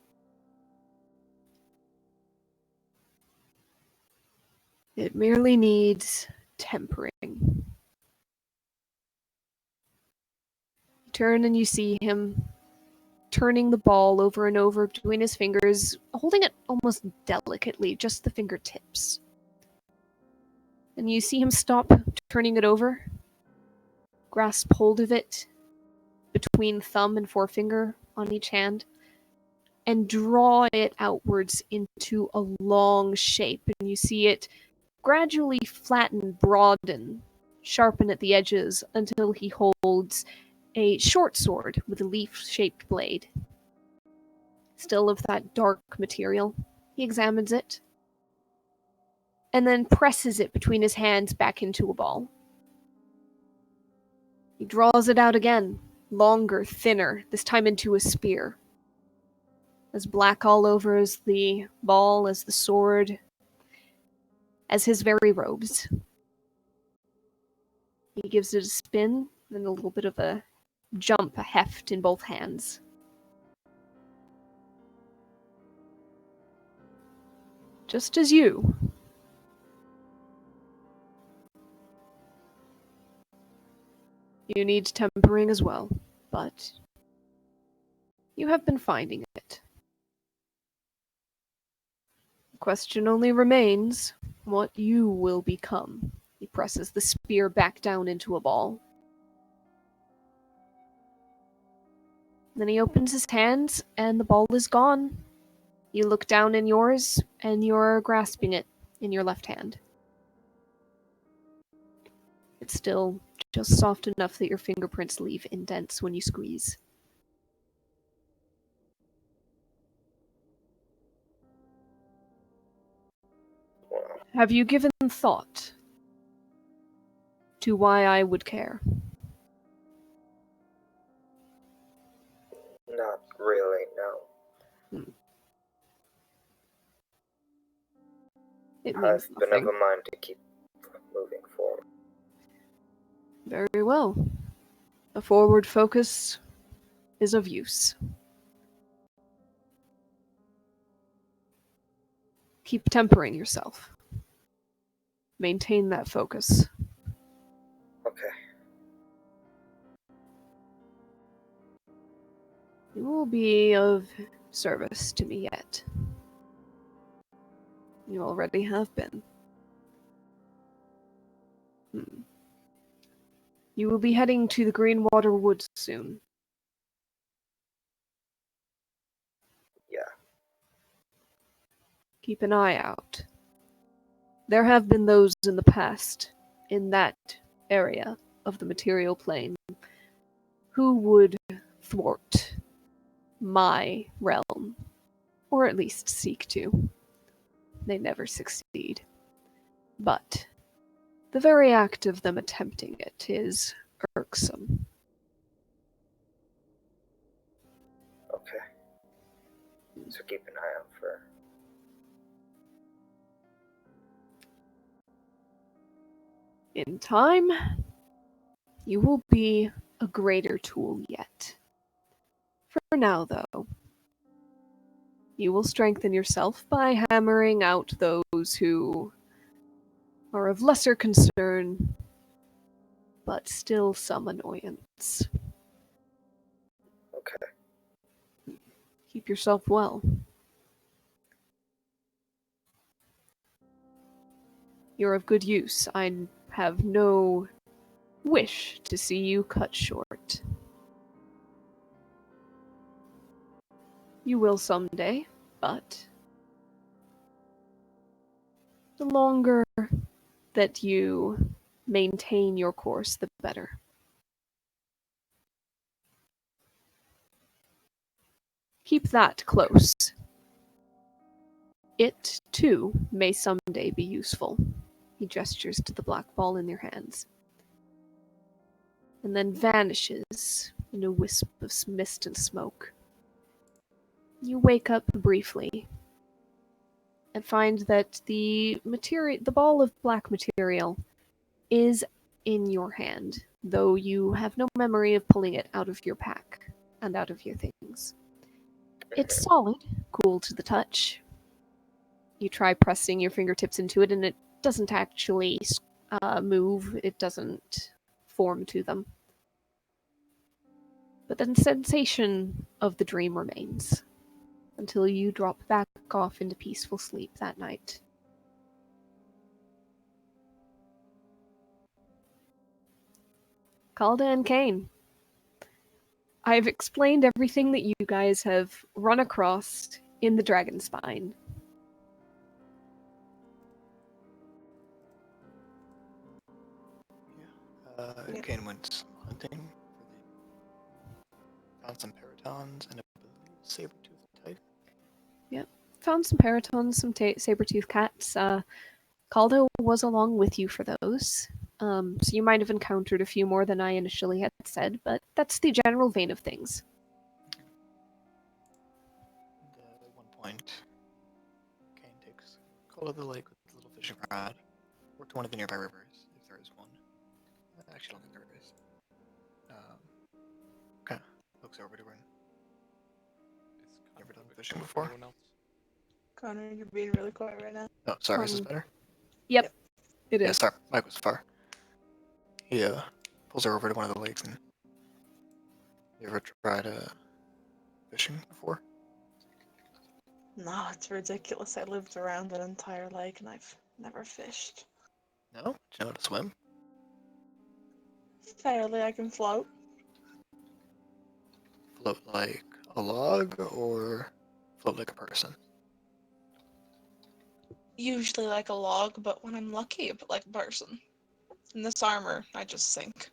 It merely needs tempering. You turn and you see him turning the ball over and over between his fingers, holding it almost delicately, just the fingertips. And you see him stop turning it over, grasp hold of it between thumb and forefinger on each hand, and draw it outwards into a long shape. And you see it gradually flatten, broaden, sharpen at the edges until he holds a short sword with a leaf-shaped blade. Still of that dark material. He examines it, and then presses it between his hands back into a ball. He draws it out again, longer, thinner, this time into a spear. As black all over as the ball, as the sword, as his very robes. He gives it a spin, and a little bit of a jump, a heft in both hands. Just as you. You need tempering as well, but you have been finding it. The question only remains what you will become. He presses the spear back down into a ball. Then he opens his hands, and the ball is gone. You look down in yours, and you're grasping it in your left hand. It's still just soft enough that your fingerprints leave indents when you squeeze. Have you given thought to why I would care? Not really, no. It means I've been nothing. of a mind to keep moving forward. Very well. A forward focus is of use. Keep tempering yourself. Maintain that focus. Okay. You will be of service to me yet. You already have been. You will be heading to the Greenwater Woods soon. Yeah. Keep an eye out. There have been those in the past, in that area of the material plane, who would thwart my realm, or at least seek to. They never succeed. But the very act of them attempting it is irksome. Okay. So keep an eye out for. In time, you will be a greater tool yet. For now, though, you will strengthen yourself by hammering out those who are of lesser concern, but still some annoyance. Okay. Keep yourself well. You're of good use. I have no wish to see you cut short. You will someday, but the longer that you maintain your course, the better. Keep that close. It, too, may someday be useful. He gestures to the black ball in your hands. And then vanishes in a wisp of mist and smoke. You wake up briefly and find that the ball of black material is in your hand, though you have no memory of pulling it out of your pack and out of your things. It's solid, cool to the touch. You try pressing your fingertips into it, and it doesn't actually move. It doesn't form to them. But the sensation of the dream remains until you drop back off into peaceful sleep that night. Calda and Kane, I've explained everything that you guys have run across in the Dragon Spine. Yeah. Kane went hunting found some paratons and I believe saber-toothed tiger. Yep. Found some paratons, some saber-toothed cats. Caldo was along with you for those. So you might have encountered a few more than I initially had said, but that's the general vein of things. And, at one point, Kane takes Cola of the lake with a little fishing rod, or to one of the nearby rivers, if there is one. Actually, I don't think there is. Kind of looks over to her. Never done fishing before. Anyone else? Connor, you're being really quiet right now. Oh, sorry, is this better? Yep. It Yeah, is. sorry, Mike was far. He pulls her over to one of the lakes and you ever tried fishing before? No, it's ridiculous. I lived around an entire lake and I've never fished. No? Do you know how to swim? Fairly, I can float. Float like a log or float like a person? Usually like a log, but when I'm lucky, a bit like a person. In this armor, I just sink.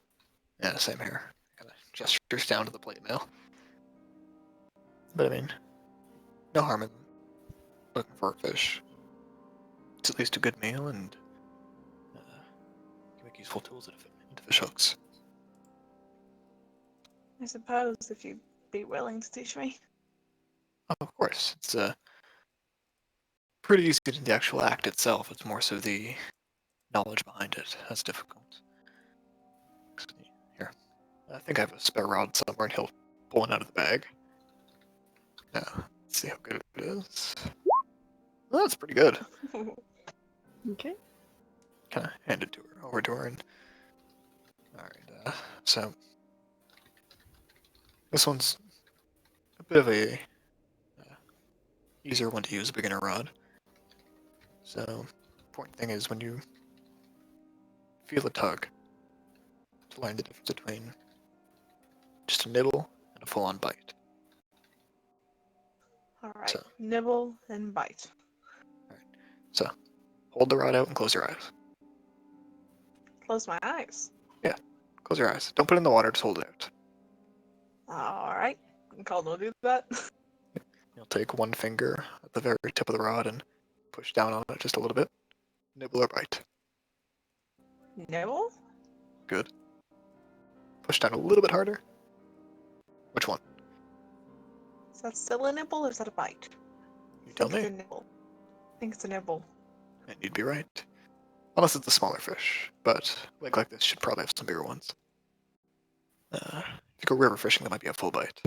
Yeah, same here. Kind of gestures down to the plate mail. But I mean, no harm in looking for a fish. It's at least a good meal and you make useful tools into fish hooks. I suppose, if you'd be willing to teach me. Oh, of course, it's pretty easy in the actual act itself. It's more so the knowledge behind it that's difficult. Here, I think I have a spare rod somewhere, and he'll pull one out of the bag. Yeah, let's see how good it is. Oh, that's pretty good. Okay. Kind of hand it to her, over to her, and alright, so this one's a bit of a easier one to use, a beginner rod. So, important thing is when you feel a tug, to learn the difference between just a nibble and a full-on bite. Alright. So- Nibble and bite. So, hold the rod out and close your eyes. Close my eyes. Close your eyes. Don't put it in the water, just hold it out. Alright. Caldwell do that. You'll take one finger at the very tip of the rod and push down on it just a little bit. Nibble or bite. Nibble? Good. Push down a little bit harder. Which one? Is that still a nibble or is that a bite? You I tell think me. it's a nibble. I think it's a nibble. And you'd be right. Unless it's a smaller fish, but like this should probably have some bigger ones. If you go river fishing, that might be a full bite.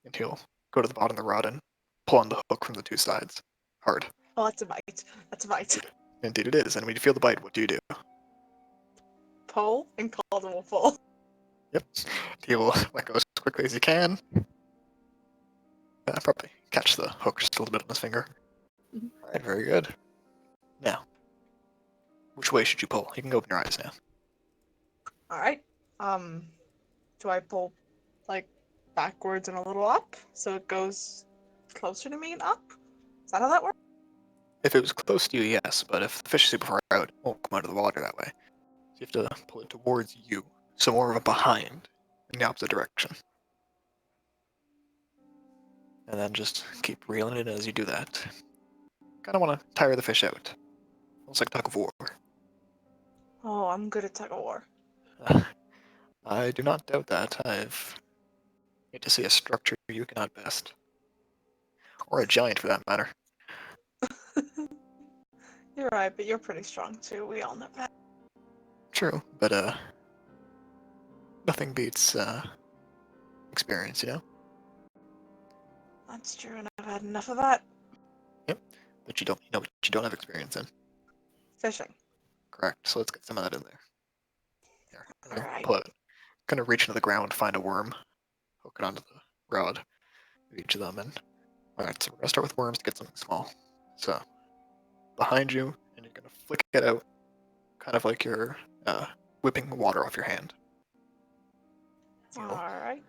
And he'll go to the bottom of the rod and pull on the hook from the two sides. Hard. Oh, that's a bite. That's a bite. Indeed it is. And when you feel the bite, what do you do? Pull and Caldwell will pull. Yep. He will let go as quickly as he can. Probably catch the hook just a little bit on his finger. Mhm. Alright, very good. Now, which way should you pull? You can open your eyes now. Alright. Do I pull, like, backwards and a little up? So it goes closer to me and up? Is that how that works? If it was close to you, yes, but if the fish is super far out, it won't come out of the water that way. So you have to pull it towards you, so more of a behind, in the opposite direction. And then just keep reeling it as you do that. Kind of want to tire the fish out. Almost like tug of war. Oh, I'm good at tug of war. I do not doubt that. I've yet to see a structure you cannot best. Or a giant, for that matter. You're right, but you're pretty strong too. We all know that. True, but nothing beats experience, you know? That's true, and I've had enough of that. But you don't, what you don't have experience in. Fishing. Correct. So let's get some of that in there. Here, Alright. pull it. Kind of reach into the ground, find a worm, hook it onto the rod of each of them, and alright. So we're gonna start with worms to get something small. So behind you, and you're gonna flick it out, kind of like you're whipping water off your hand. You'll Alright.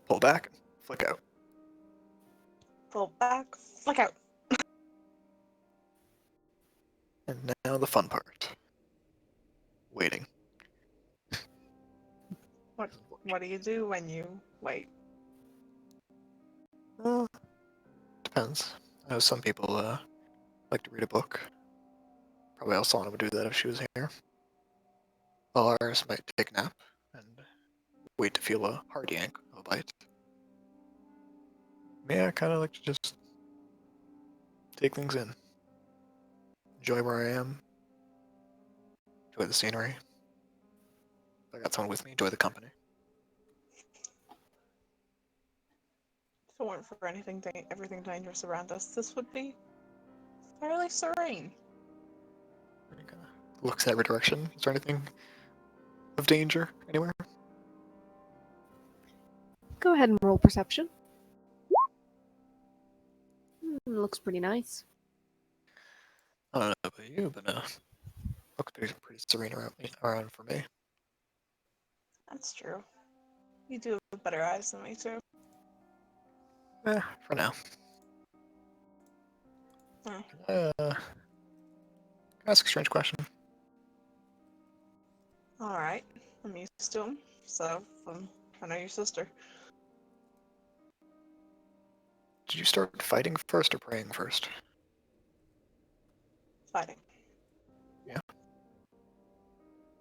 pull back, and flick out. Pull back. Flick out. And now the fun part. Waiting. What do you do when you wait? Well, depends. I know some people like to read a book. Probably Alsana would do that if she was here. While ours might take a nap and wait to feel a hard yank of a bite. Me, I kind of like to just take things in. Enjoy where I am. Enjoy the scenery. If I got someone with me, enjoy the company. If it weren't for everything dangerous around us, this would be fairly serene. He kind of looks in every direction. Is there anything of danger anywhere? Go ahead and roll perception. Looks pretty nice. I don't know about you, but looks pretty serene around for me. That's true. You do have better eyes than me too. For now. Hmm. Can I ask a strange question? Alright. I'm used to them. So, I know your sister. Did you start fighting first or praying first? Fighting.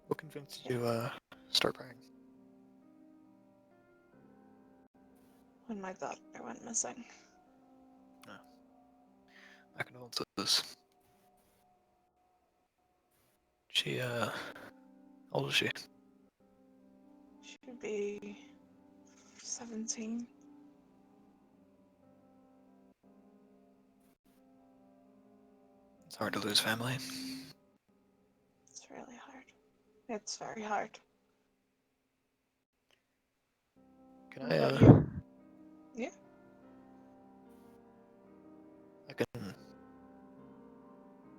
What convinced you start praying? When my daughter went missing. My condolences. She, how old is she? Should be 17. It's hard to lose family. It's really hard. It's very hard. Can What I, about you? Yeah. I can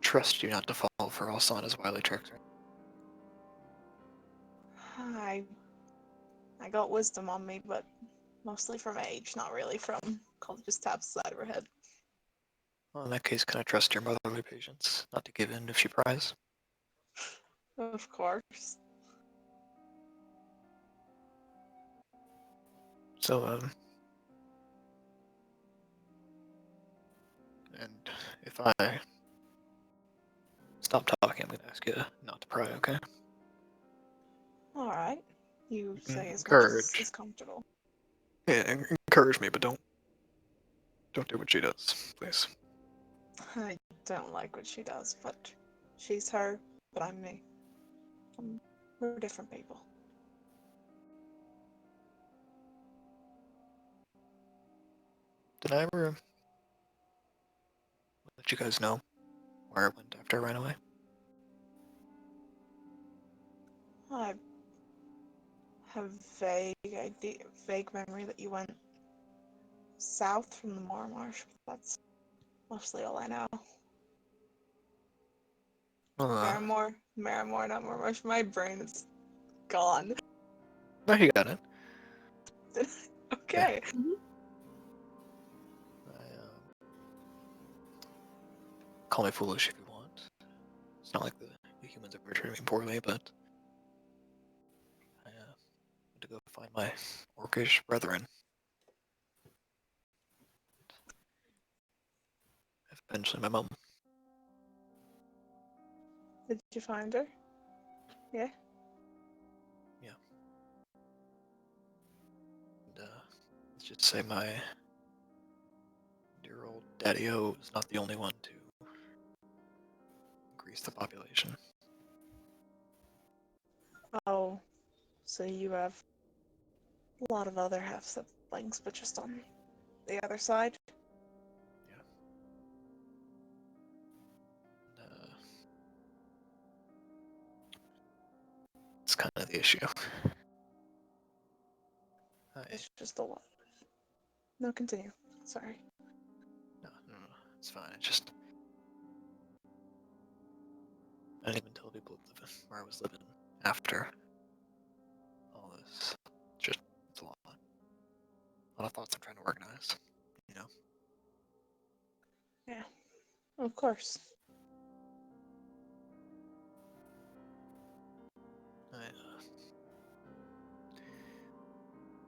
trust you not to fall for Alsana's wily tricks, right? I got wisdom on me, but mostly from age, not really from Cole just taps the side of her head. Well, in that case, can I trust your motherly patience not to give in if she pries? Of course. So, and if I stop talking, I'm gonna ask you not to pry, okay? Alright. You say as much as Encourage. is comfortable. Yeah, encourage me, but don't do what she does, please. I don't like what she does, but she's her, but I'm me. We're different people. Did I ever let you guys know where I went after I ran away? I have vague memory that you went south from the Moor Marsh, but that's mostly all I know. Well, Marimore, not Moor Marsh. My brain is gone. no, you got it. Okay. Call me foolish if you want. It's not like the humans ever treated me poorly, but I had to go find my orcish brethren. Eventually, my mom. Did you find her? Yeah. Yeah. And, let's just say my dear old Daddy-O is not the only one to increase the population. Oh, so you have a lot of other half siblings, but just on the other side? It's kind of the issue. It's just a lot. No, continue. Sorry. No, it's fine. It's just I didn't even tell people where I was living after all this. It's a lot. A lot of thoughts I'm trying to organize. You know. Yeah, of course.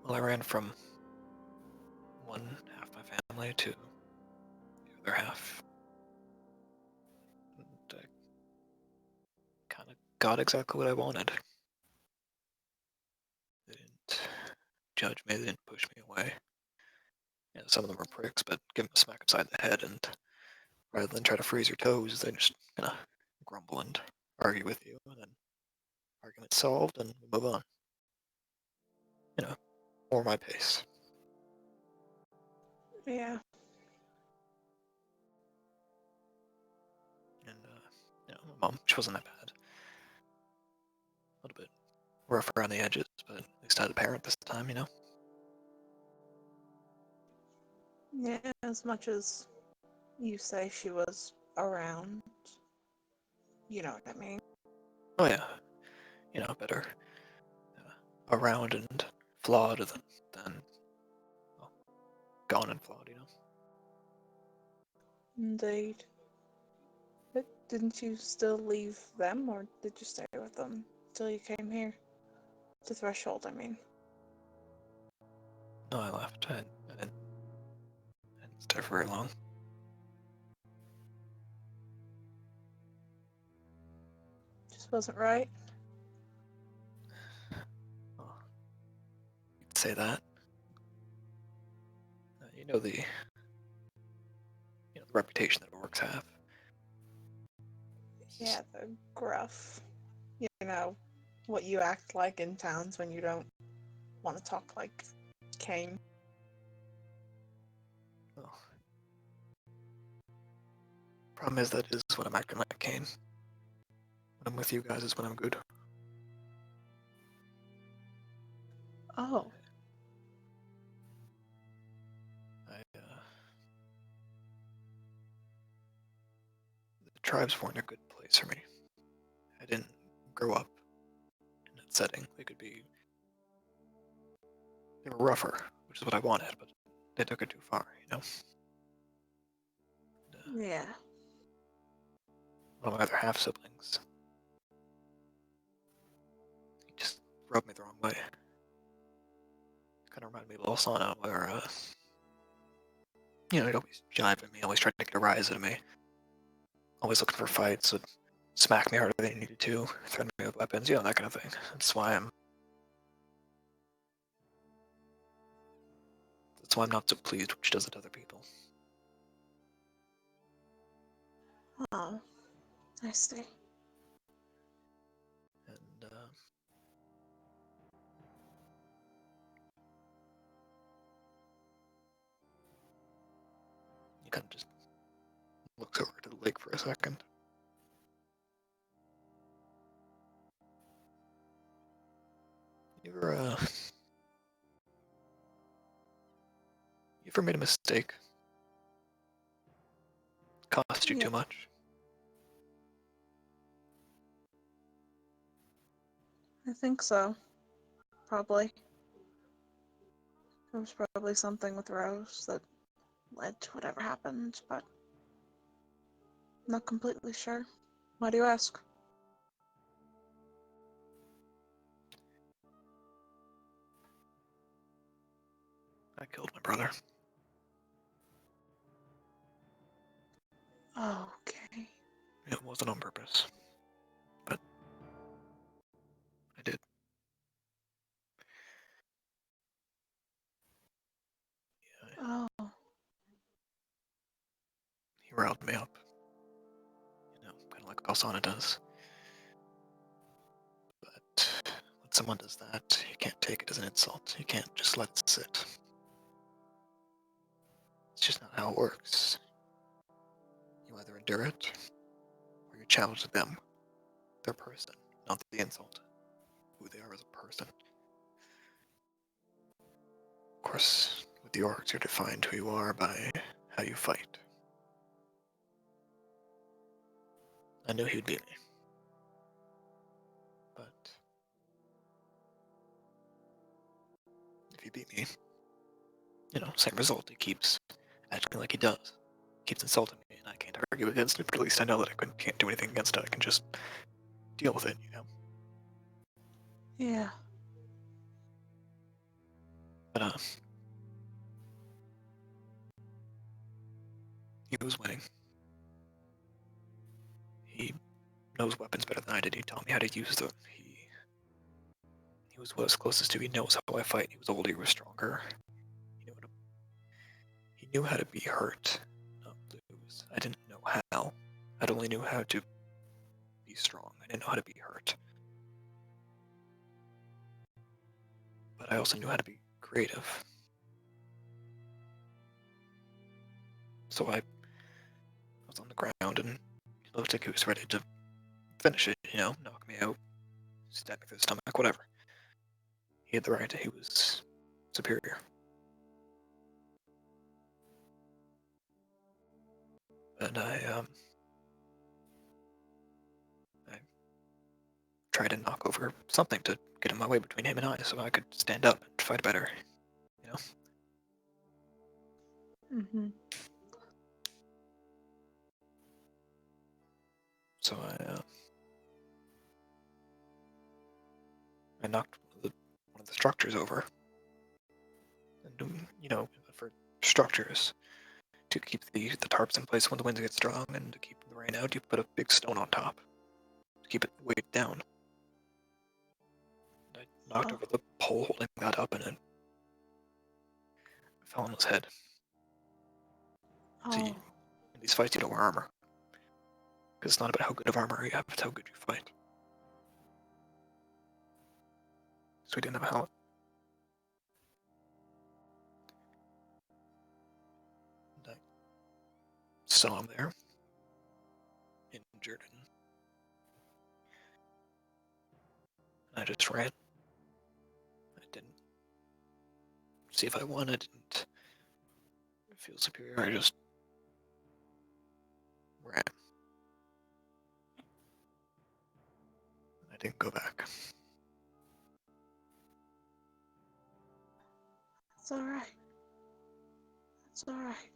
I ran from one half my family to the other half. And I kind of got exactly what I wanted. They didn't judge me, they didn't push me away. Yeah, some of them were pricks, but give them a smack upside the head, and rather than try to freeze your toes, they just kind of grumble and argue with you, and then argument solved, and we move on. You know, more my pace. Yeah. And, my mom, she wasn't that bad. A little bit rough around the edges, but at least I had a parent this time, you know? Yeah, as much as you say she was around, you know what I mean. Oh, yeah. You know, better around and flawed than well, gone and flawed, you know? Indeed. But didn't you still leave them, or did you stay with them till you came here? To Threshold, I mean. No, I left. I didn't stay for very long. Just wasn't right. Well, you could say that. You know the reputation that orcs have. Yeah, the gruff. You know, what you act like in towns when you don't want to talk like Kane. Oh. Problem is that is when I'm acting like Kane. When I'm with you guys is when I'm good. Oh, The tribes weren't a good place for me. I didn't grow up in that setting. They were rougher, which is what I wanted, but they took it too far, you know? yeah. One of my other half siblings, he just rubbed me the wrong way. Kind of reminded me of Lasana, where, he'd always jive at me, always tried to get a rise out of me. Always looking for fights, would smack me harder than he needed to, threaten me with weapons, that kind of thing. That's why I'm not so pleased when she does it to other people. Oh, I see. And, he kind of just looks over to the lake for a second. You ever made a mistake? Cost you Yeah. too much? I think so. Probably. There was probably something with Rose that led to whatever happened, but not completely sure. Why do you ask? I killed my brother. Oh, okay. It wasn't on purpose. But I did. Oh, He riled me up. Kind of like Alsana does. But when someone does that, you can't take it as an insult. You can't just let it sit. It's just not how it works. You either endure it, or you challenge them, their person, not the insult, who they are as a person. Of course, with the orcs, you're defined who you are by how you fight. I knew he'd beat me. But if he beat me, same result. He keeps acting like he does. Keeps insulting me, and I can't argue against it, but at least I know that I can't do anything against it. I can just deal with it. yeah. But, he was winning. He knows weapons better than I did. He taught me how to use them. He was what I was closest to. He knows how I fight. He was older. He was stronger. He knew how to be hurt, not lose. I didn't know how. I only knew how to be strong. I didn't know how to be hurt. But I also knew how to be creative. So I was on the ground and he looked like he was ready to finish it, knock me out, stab me through the stomach, whatever. He had the right. He was superior. And I tried to knock over something to get in my way between him and I so I could stand up and fight better, Mm-hmm. So I knocked one of the structures over. And, for structures, to keep the tarps in place when the winds get strong and to keep the rain out, you put a big stone on top to keep it weighed down. And I knocked over the pole holding that up and it fell on his head. Oh. See, in these fights you don't wear armor. Because it's not about how good of armor you have, it's how good you fight. So he didn't have a helmet. saw him there, injured, and I just ran. I didn't see if I won. I didn't feel superior. I just ran. I didn't go back. It's alright. It's alright.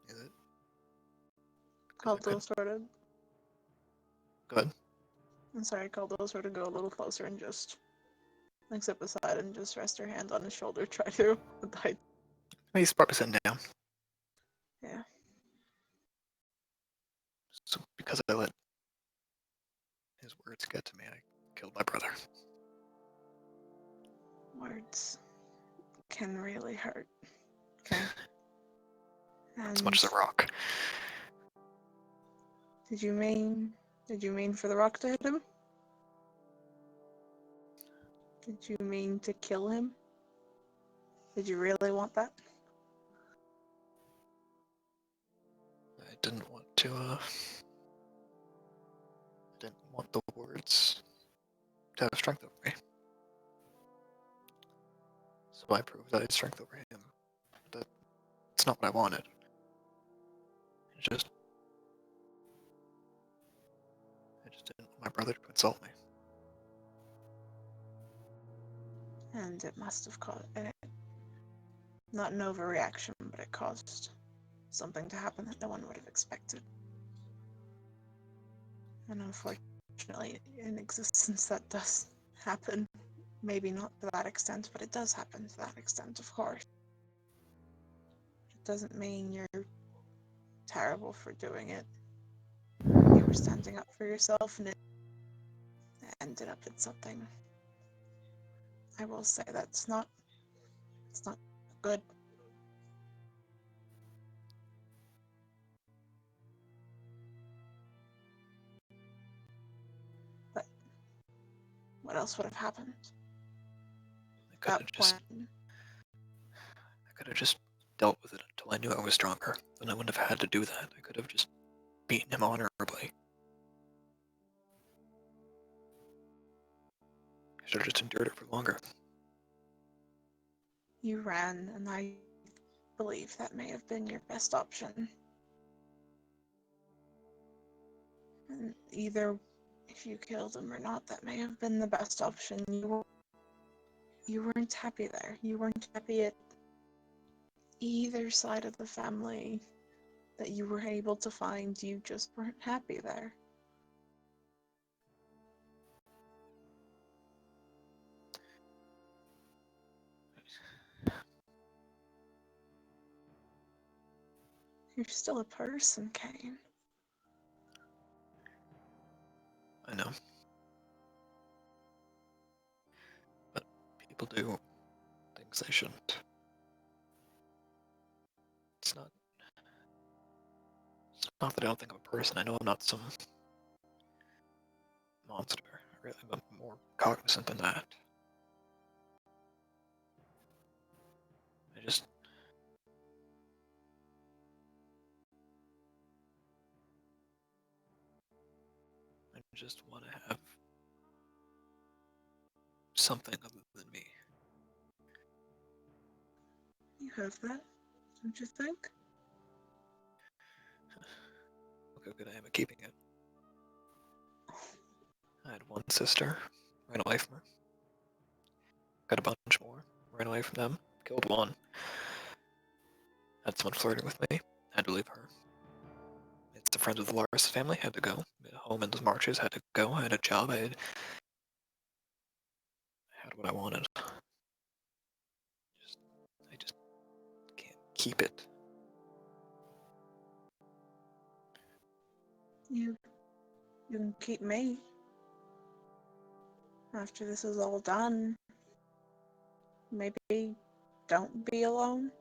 Is it? 'Cause I Caldwell couldn't- sort of. Go ahead. I'm sorry, Caldwell sort of go a little closer and just like sit beside and just rest her hand on his shoulder, try to hide. He's probably sitting down. Yeah. So because I let his words get to me, I killed my brother. Words can really hurt. Okay. As much as a And rock. did you mean for the rock to hit him? Did you mean to kill him? Did you really want that? I didn't want to, I didn't want the words to have strength over me. So I proved I had strength over him. That's not what I wanted. I just didn't want my brother to insult me. And it must have caused not an overreaction, but it caused something to happen that no one would have expected. And unfortunately, in existence, that does happen. Maybe not to that extent, but it does happen to that extent, of course. It doesn't mean you're terrible for doing it. You were standing up for yourself, and it ended up in something. I will say it's not good. But what else would have happened? I could have just dealt with it until I knew I was stronger. Then I wouldn't have had to do that. I could have just beaten him honorably. I should have just endured it for longer. You ran, and I believe that may have been your best option. And either if you killed him or not, that may have been the best option. You weren't happy there. You weren't happy at either side of the family that you were able to find. You just weren't happy there. You're still a person, Kane. I know. But people do things they shouldn't. It's not that I don't think I'm a person. I know I'm not some monster. I'm more cognizant than that. I just want to have something other than me. You have that, don't you think? Look how good I am at keeping it. I had one sister, ran away from her. Got a bunch more, ran away from them, killed one. Had someone flirting with me, had to leave her. It's the friends of the Lars family, had to go. Home in the marches, had to go. I had a job, I had what I wanted. I just can't keep it. You can keep me. After this is all done, maybe don't be alone.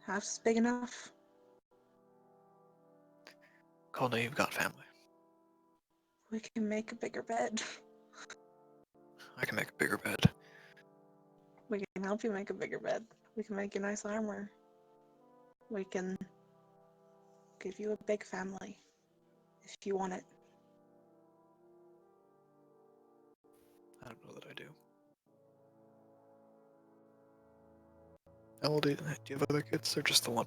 House's big enough. Calder, you've got family. We can make a bigger bed. I can make a bigger bed. We can help you make a bigger bed. We can make you nice armor. We can give you a big family if you want it. I don't know that I do. How old do you have other kids, or just the one?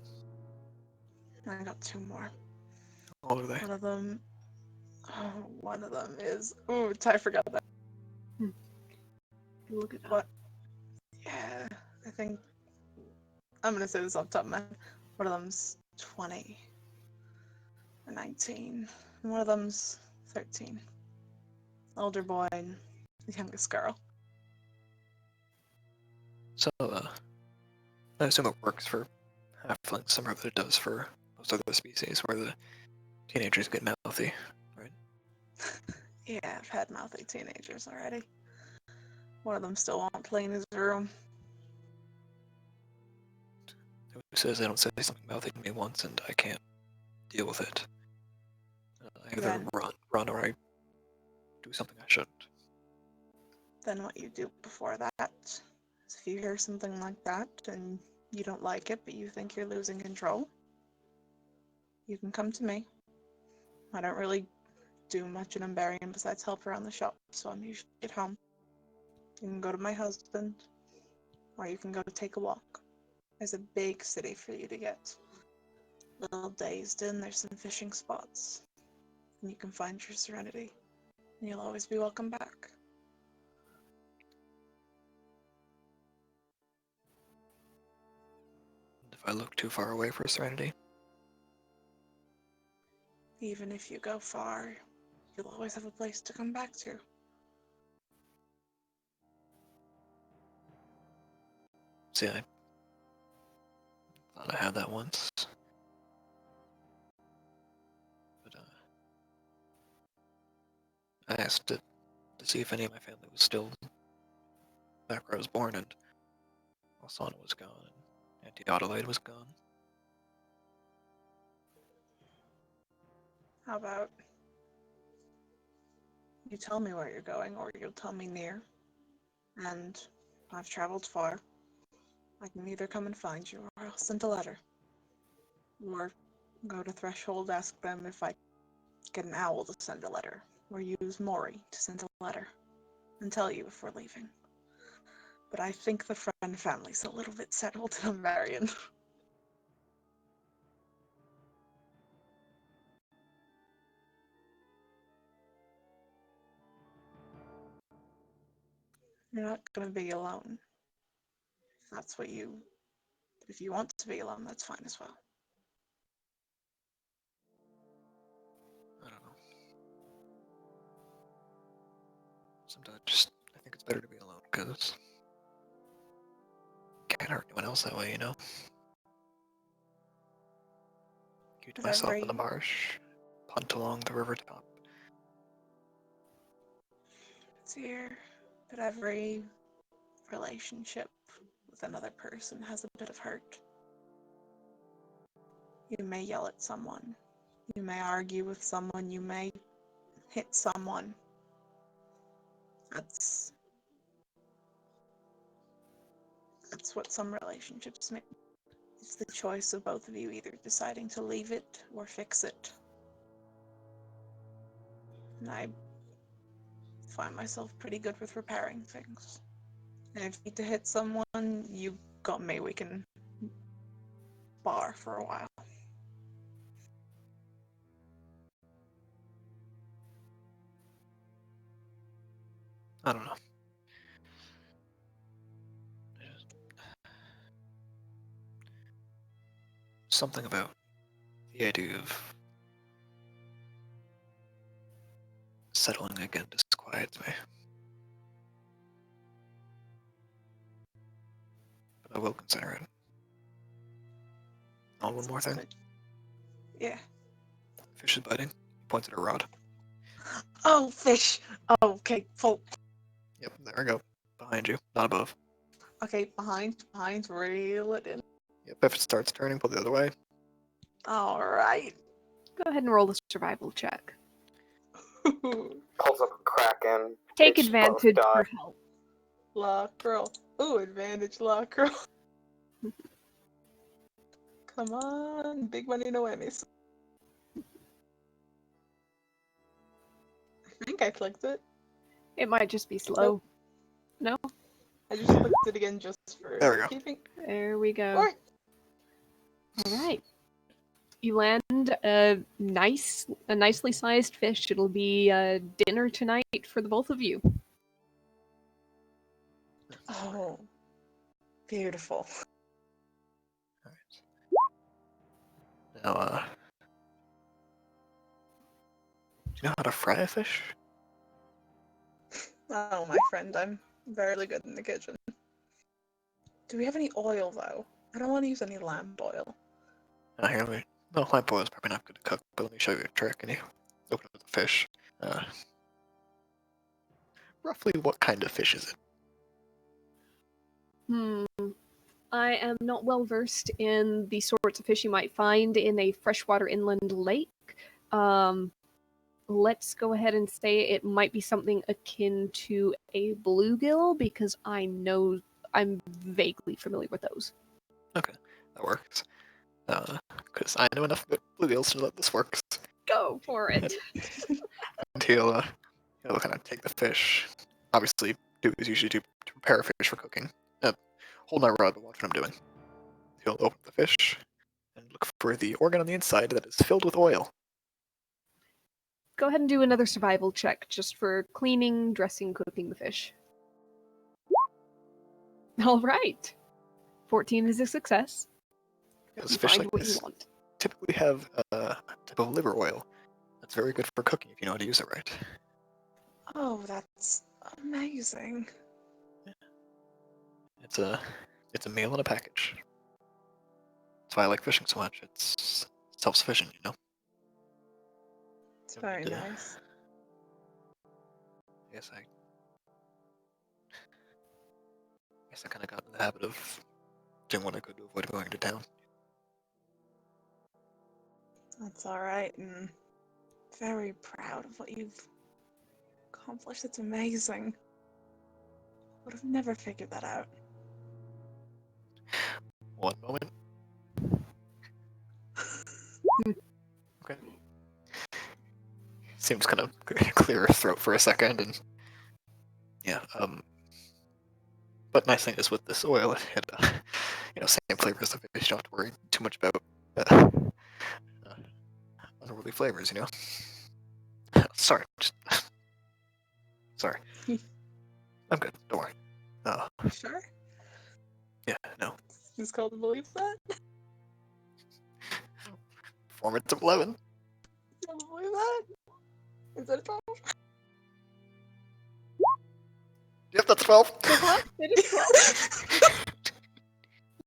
I got 2 more. How old are they? One of them is. Ooh, I forgot that. Look it up. What? Yeah, I think. I'm gonna say this off the top of my head. One of them's 20 or 19. And one of them's 13. Older boy and the youngest girl. So, I assume it works for halflings similar that it does for most other species, where the teenagers get mouthy, right? Yeah, I've had mouthy teenagers already. One of them still won't play in his room. Who says they don't say something mouthy to me once and I can't deal with it? I either Then- run, or I do something I shouldn't. Then what you do before that is if you hear something like that and you don't like it, but you think you're losing control, you can come to me. I don't really do much in Umbarian besides help around the shop, so I'm usually at home. You can go to my husband, or you can go to take a walk. There's a big city for you to get a little dazed in. There's some fishing spots, and you can find your serenity, and you'll always be welcome back. If I look too far away for serenity, Even if you go far, you'll always have a place to come back to. see, I thought I had that once, but I asked it to see if any of my family was still back where I was born, and Alsana was gone, and Auntie Adelaide was gone. How about you tell me where you're going, or you'll tell me near, and I've traveled far. I can either come and find you, or I'll send a letter. Or go to Threshold, ask them if I get an owl to send a letter, or use Mori to send a letter, and tell you if we're leaving. But I think the friend family's a little bit settled in Umbarian. You're not gonna be alone. If that's what you... If you want to be alone, that's fine as well. I don't know. Sometimes I think it's better to be alone, because can't hurt anyone else that way, you know? Keep to But myself in every... the marsh, punt along the river top. Dear, but every relationship with another person has a bit of hurt. You may yell at someone. You may argue with someone. You may hit someone. That's what some relationships make. It's the choice of both of you either deciding to leave it or fix it. And I find myself pretty good with repairing things. And if you need to hit someone, you got me. We can bar for a while. I don't know. Something about the idea of settling again disquiets me. But I will consider it. Oh, one more thing. Good. Yeah. Fish is biting. He points at a rod. Oh, fish! Oh, okay, full. Yep, there we go. Behind you, not above. Okay, behind, reel it in. Yep, if it starts turning, pull the other way. Alright. Go ahead and roll a survival check. Pulls up a kraken. Take Fish both advantage die. for help. Luck roll. Ooh, advantage luck roll. Come on, big money, no whammies. I clicked it. It might just be slow. No? I just clicked it again just for There we go. keeping. There we go. Alright. All right. You land a nicely sized fish. It'll be dinner tonight for the both of you. Oh, beautiful. Now, do you know how to fry a fish? Oh, my friend, I'm very good in the kitchen. Do we have any oil, though? I don't want to use any lamb oil. Here, let me. No, my boil is probably not good to cook, but let me show you a trick. And you open up the fish. Roughly what kind of fish is it? I am not well versed in the sorts of fish you might find in a freshwater inland lake. Let's go ahead and say it might be something akin to a bluegill because I'm vaguely familiar with those. Okay, that works. Because I know enough about bluegills to know that this works. Go for it. And he'll kind of take the fish. Obviously, do is usually to prepare a fish for cooking. Hold my rod, but watch what I'm doing. He'll open the fish and look for the organ on the inside that is filled with oil. Go ahead and do another survival check just for cleaning, dressing, cooking the fish. All right. 14 is a success. Because You fish find like what you this want. typically have a type of liver oil that's very good for cooking if you know how to use it right. Oh, that's amazing. It's a meal in a package. That's why I like fishing so much. It's self-sufficient, you know. It's Don't very need to- nice. I guess I kind of got in the habit of doing what I could to avoid going to town. That's alright, and very proud of what you've accomplished. It's amazing. Would have never figured that out. One moment. Okay. Seems kind of clear his throat for a second, and yeah. But nice thing is with this oil, it had same flavor as the fish. You don't have to worry too much about uh, unruly flavors, you know. Sorry, sorry. I'm good. Don't worry. You sure? Yeah, no. It's called to believe that? Performance of 11. Can't believe that? Is that a 12? Yep, that's 12. It is 12.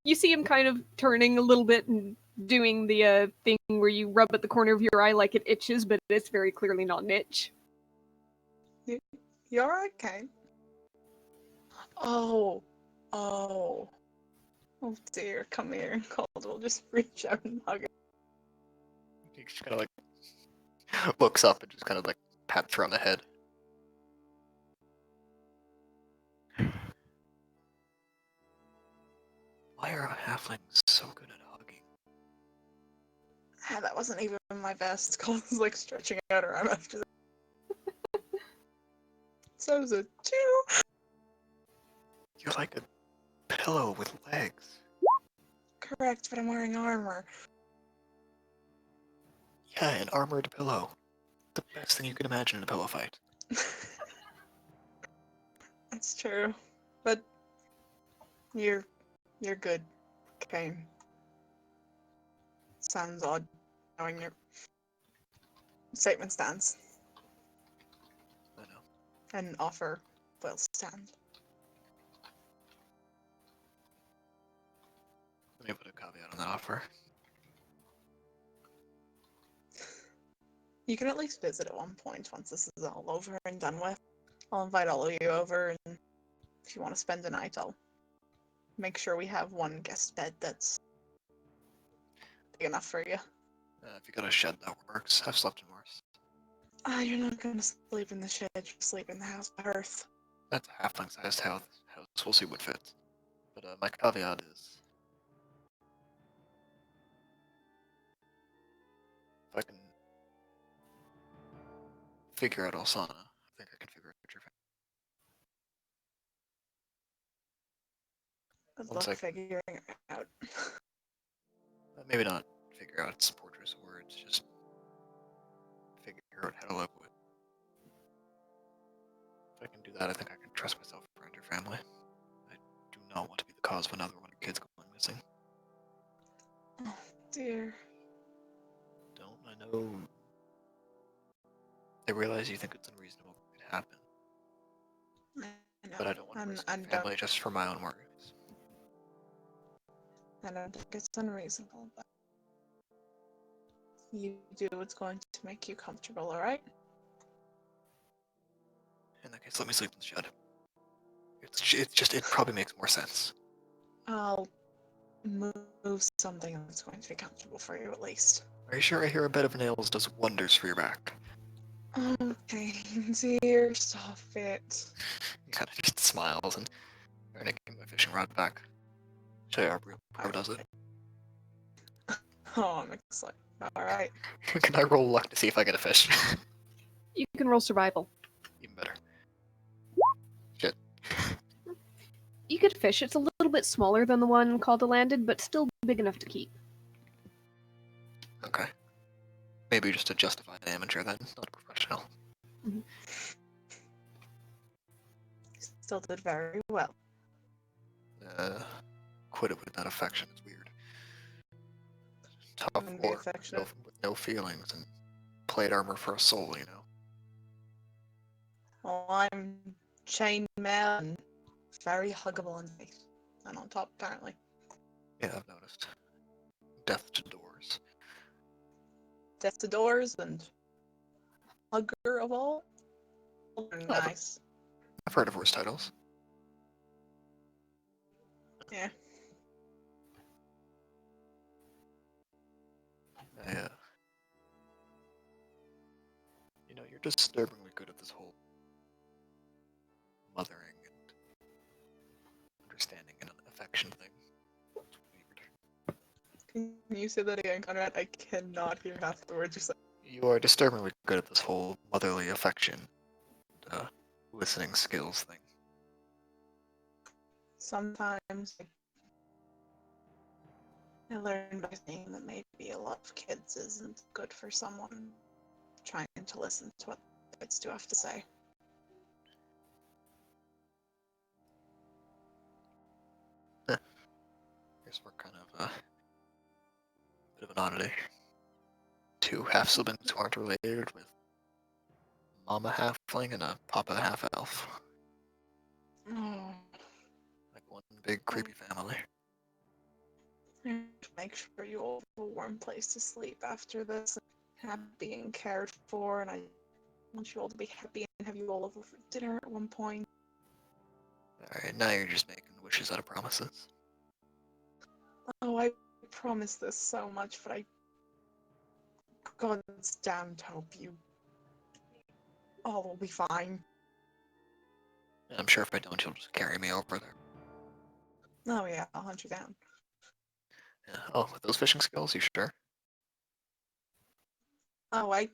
You see him kind of turning a little bit and doing the thing where you rub at the corner of your eye like it itches, but it's very clearly not an itch. You're okay. Oh. Oh. Oh dear, come here. Caldwell just reach out and hug her. He just kind of like looks up and just kind of like pats her on the head. Why are halflings so good at hugging? Ah, that wasn't even my best. Caldwell's like stretching out her arm after that. So it was a 2. You're like a pillow with legs. Correct, but I'm wearing armor. Yeah, an armored pillow. The best thing you can imagine in a pillow fight. That's true. But you're good. Okay. Sounds odd knowing your statement stands. I know. And offer will stand. Let me put a caveat on that offer. You can at least visit at one point once this is all over and done with. I'll invite all of you over, and if you want to spend the night, I'll make sure we have one guest bed that's big enough for you. If you got a shed, that works. I've slept in worse. You're not gonna sleep in the shed, you'll sleep in the house hearth. That's a halfling-sized house. We'll see what fits. But my caveat is, if I can figure out Osana, I Good One luck sec. figuring it out. Maybe not figure out some portraits of words, just figure out how to live with. If I can do that, I think I can trust myself around your family. I do not want to be the cause of another one of your kids going missing. Oh, dear. Don't I know? I realize you think it's unreasonable it could happen, I know. but I don't want to risk I my family just for my own worries. don't think it's unreasonable, but you do what's going to make you comfortable, alright? In that case, let me sleep in the shed. It probably makes more sense. I'll move something that's going to be comfortable for you at least. Are you sure a bed of nails does wonders for your back? Okay, dear, stop it. He kind of just smiles and I give my fishing rod back. Show you how real pro does it. Oh, I'm excited. Alright. Can I roll luck to see if I get a fish? You can roll survival. Even better. Shit. You get a fish. It's a little bit smaller than the one Calder landed, but still big enough to keep. Okay. Maybe just a justified amateur then, not a professional. Still did very well. Quit it with that affection is weird. Tough Wouldn't be war, affectionate. with no feelings, and plate armor for a soul, you know. Well, I'm chainmail and very huggable and nice. And on top, apparently. Yeah, I've noticed. Death to doors. Death to doors and hugger of all. Nice. I've heard of worse titles. Yeah. You know, you're disturbingly good at this whole mothering and understanding and affection thing. It's weird. Can you say that again, Conrad? I cannot hear half the words you said. You are disturbingly good at this whole motherly affection, listening skills thing. Sometimes I learned by seeing that maybe a lot of kids isn't good for someone trying to listen to what kids do have to say. Guess we're kind of a bit of an oddity. Two half siblings who aren't related, with mama halfling and a papa half elf. Oh, Like one big creepy family. make sure you all have a warm place to sleep after this. Happy and cared for, and I want you all to be happy and have you all over for dinner at one point. Alright, now you're just making wishes out of promises. Oh, I promise this so much, but I God's damned hope you all will be fine. I'm sure if I don't, you'll just carry me over there. Oh yeah, I'll hunt you down. Yeah. Oh, with those fishing skills, you sure? Oh, I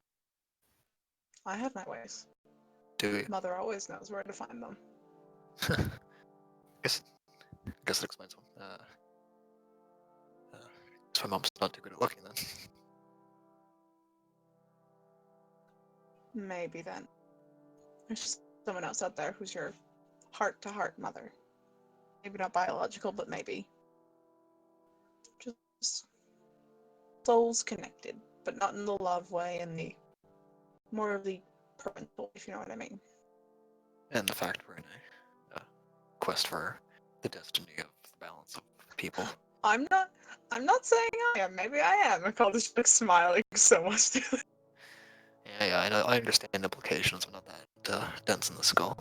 have my ways. Do you? Mother always knows where to find them. guess it explains them. Guess my mom's not too good at looking then. Maybe then. There's just someone else out there who's your heart-to-heart mother. Maybe not biological, but maybe. Just souls connected, but not in the love way, in the more of the parental, if you know what I mean. And the fact we're in a quest for the destiny of the balance of people. I'm not saying I am. Maybe I am. I call this like smiling so much. Yeah, I know. I understand the implications. I'm not that dense in the skull.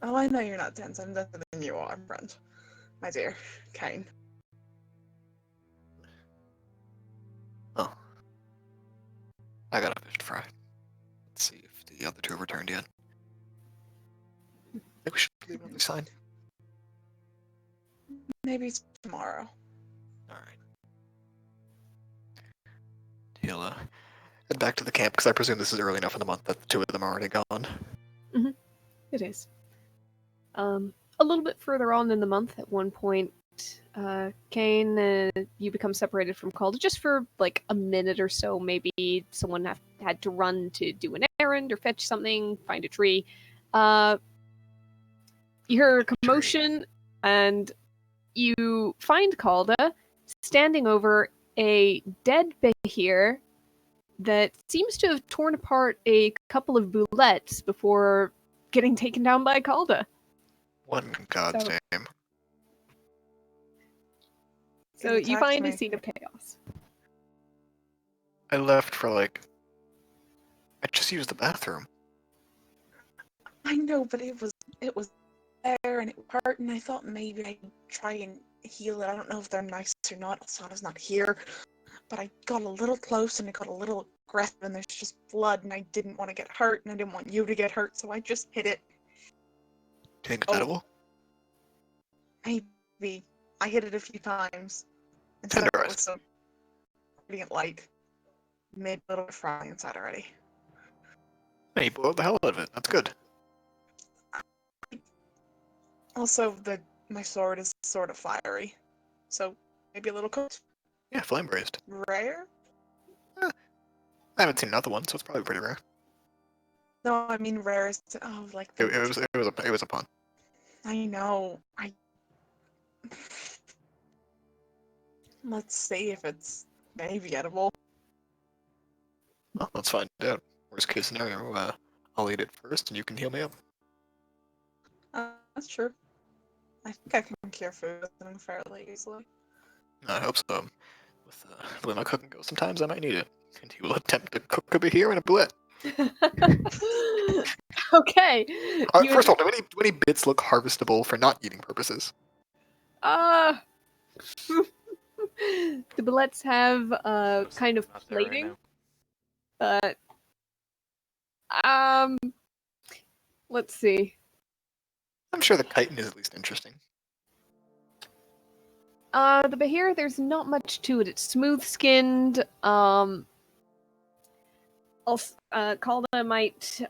Oh, I know you're not dense. I'm denser than you are, friend. My dear Kane. Oh. I got a fish to fry. Let's see if the other two have returned yet. I think we should leave another sign. Maybe tomorrow. Alright. He'll head back to the camp, because I presume this is early enough in the month that the two of them are already gone. It is. a little bit further on in the month, at one point, Kane, you become separated from Calder just for like a minute or so. Maybe someone had to run to do an errand or fetch something, find a tree. You hear a commotion, and you find Calder standing over a dead Behir that seems to have torn apart a couple of boulettes before getting taken down by Calder. What in God's So- name? So It you attacked find a me. scene of chaos. I left for like. I just used the bathroom. I know, but it was there and it hurt, and I thought maybe I'd try and heal it. I don't know if they're nice or not. Asana's not here, but I got a little close and it got a little aggressive, and there's just blood, and I didn't want to get hurt, and I didn't want you to get hurt, so I just hit it. Do you think it's Oh. edible? Maybe I hit it a few times and stuck it Tenderized. with some radiant light. Made a little bit fry inside already. Hey, you boiled the hell out of it. That's good. Also, my sword is sort of fiery, so maybe a little cooked. Yeah, flame braised. Rare? I haven't seen another one, so it's probably pretty rare. No, I mean rare is like the. It was a pun. I know. Let's see if it's maybe edible. Well, let's find out. Worst case scenario, I'll eat it first, and you can heal me up. That's true. I think I can cure food fairly easily. I hope so. With the way my cooking goes, sometimes I might need it. And he will attempt to cook over here in a bullet. Okay. First of all, do any bits look harvestable for not eating purposes? The bullets have Most kind of not there right plating, now. but let's see. I'm sure the chitin is at least interesting. The Behir, there's not much to it. It's smooth-skinned. Kalda might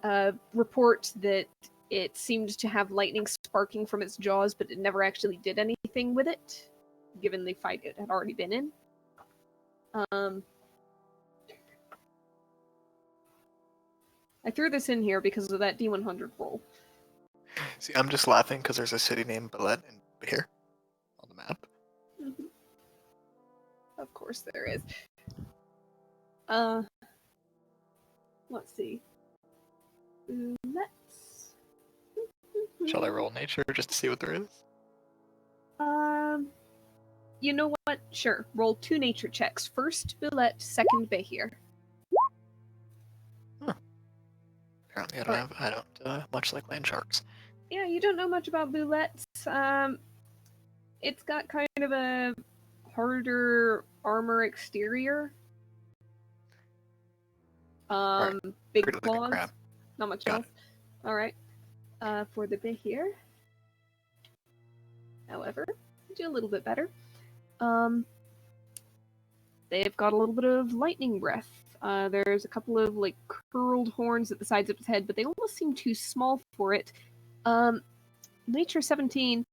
report that it seemed to have lightning sparking from its jaws, but it never actually did anything with it, given the fight it had already been in. I threw this in here because of that D100 roll. See, I'm just laughing because there's a city named Billet in here on the map. Mm-hmm. Of course there is. Let's see. Let's. Shall I roll nature just to see what there is? You know what? Sure. Roll 2 nature checks. First Billet, second Behir. Apparently, Alright. I don't much like land sharks. Yeah, you don't know much about bullets. It's got kind of a harder armor exterior. Big Treat it like a claws. crab. Not much Got else. Alright. For the Behir. However, do a little bit better. They've got a little bit of lightning breath. There's a couple of like curled horns at the sides of its head, but they almost seem too small for it. Nature 17,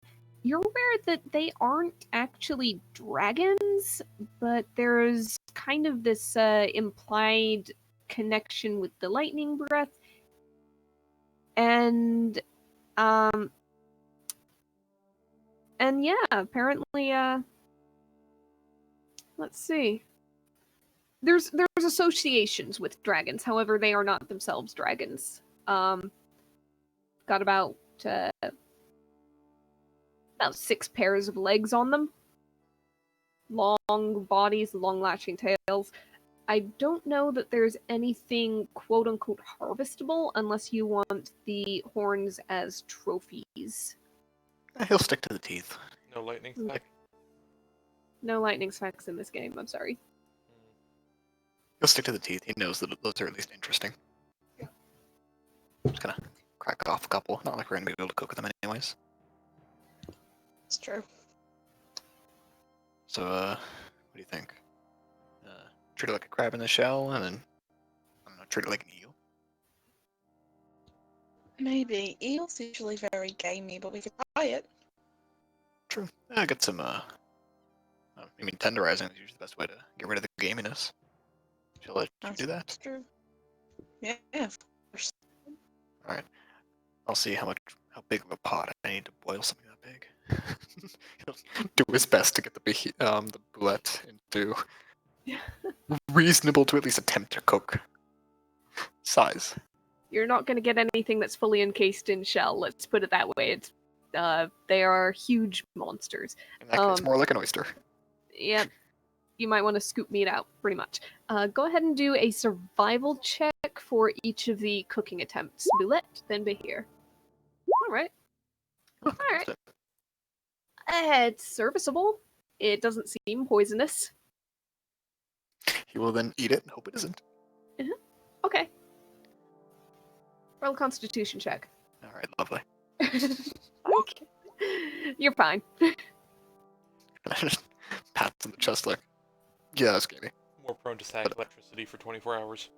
you're aware that they aren't actually dragons, but there's kind of this implied connection with the lightning breath. And yeah, apparently let's see. There's associations with dragons, however, they are not themselves dragons. Got about 6 pairs of legs on them. Long bodies, long latching tails. I don't know that there's anything quote-unquote harvestable unless you want the horns as trophies. He'll stick to the teeth. No lightning spec. No lightning specks in this game, I'm sorry. He'll stick to the teeth. He knows that those are at least interesting. Just gonna crack off a couple. Not like we're gonna be able to cook with them anyways. It's true. So, what do you think? Treat it like a crab in the shell, and then I don't know, treat it like an eel. Maybe. Eel's usually very gamey, but we could try it. True. I get some, tenderizing is usually the best way to get rid of the gaminess. Shall I let you do that? That's true. Yeah, of course. Alright. I'll see how big of a pot I need to boil something that big. He'll do his best to get the boulette into reasonable to at least attempt to cook size. You're not going to get anything that's fully encased in shell. Let's put it that way. It's they are huge monsters. In that case, more like an oyster. Yep. You might want to scoop meat out, pretty much. Go ahead and do a survival check for each of the cooking attempts. Boulette, then Bahir. Alright. Alright. It's serviceable. It doesn't seem poisonous. He will then eat it and hope it isn't. Okay. Roll a constitution check. Alright, lovely. Okay. You're fine. Pats on the chest like, yeah, that's gamey. More prone to sag electricity for 24 hours.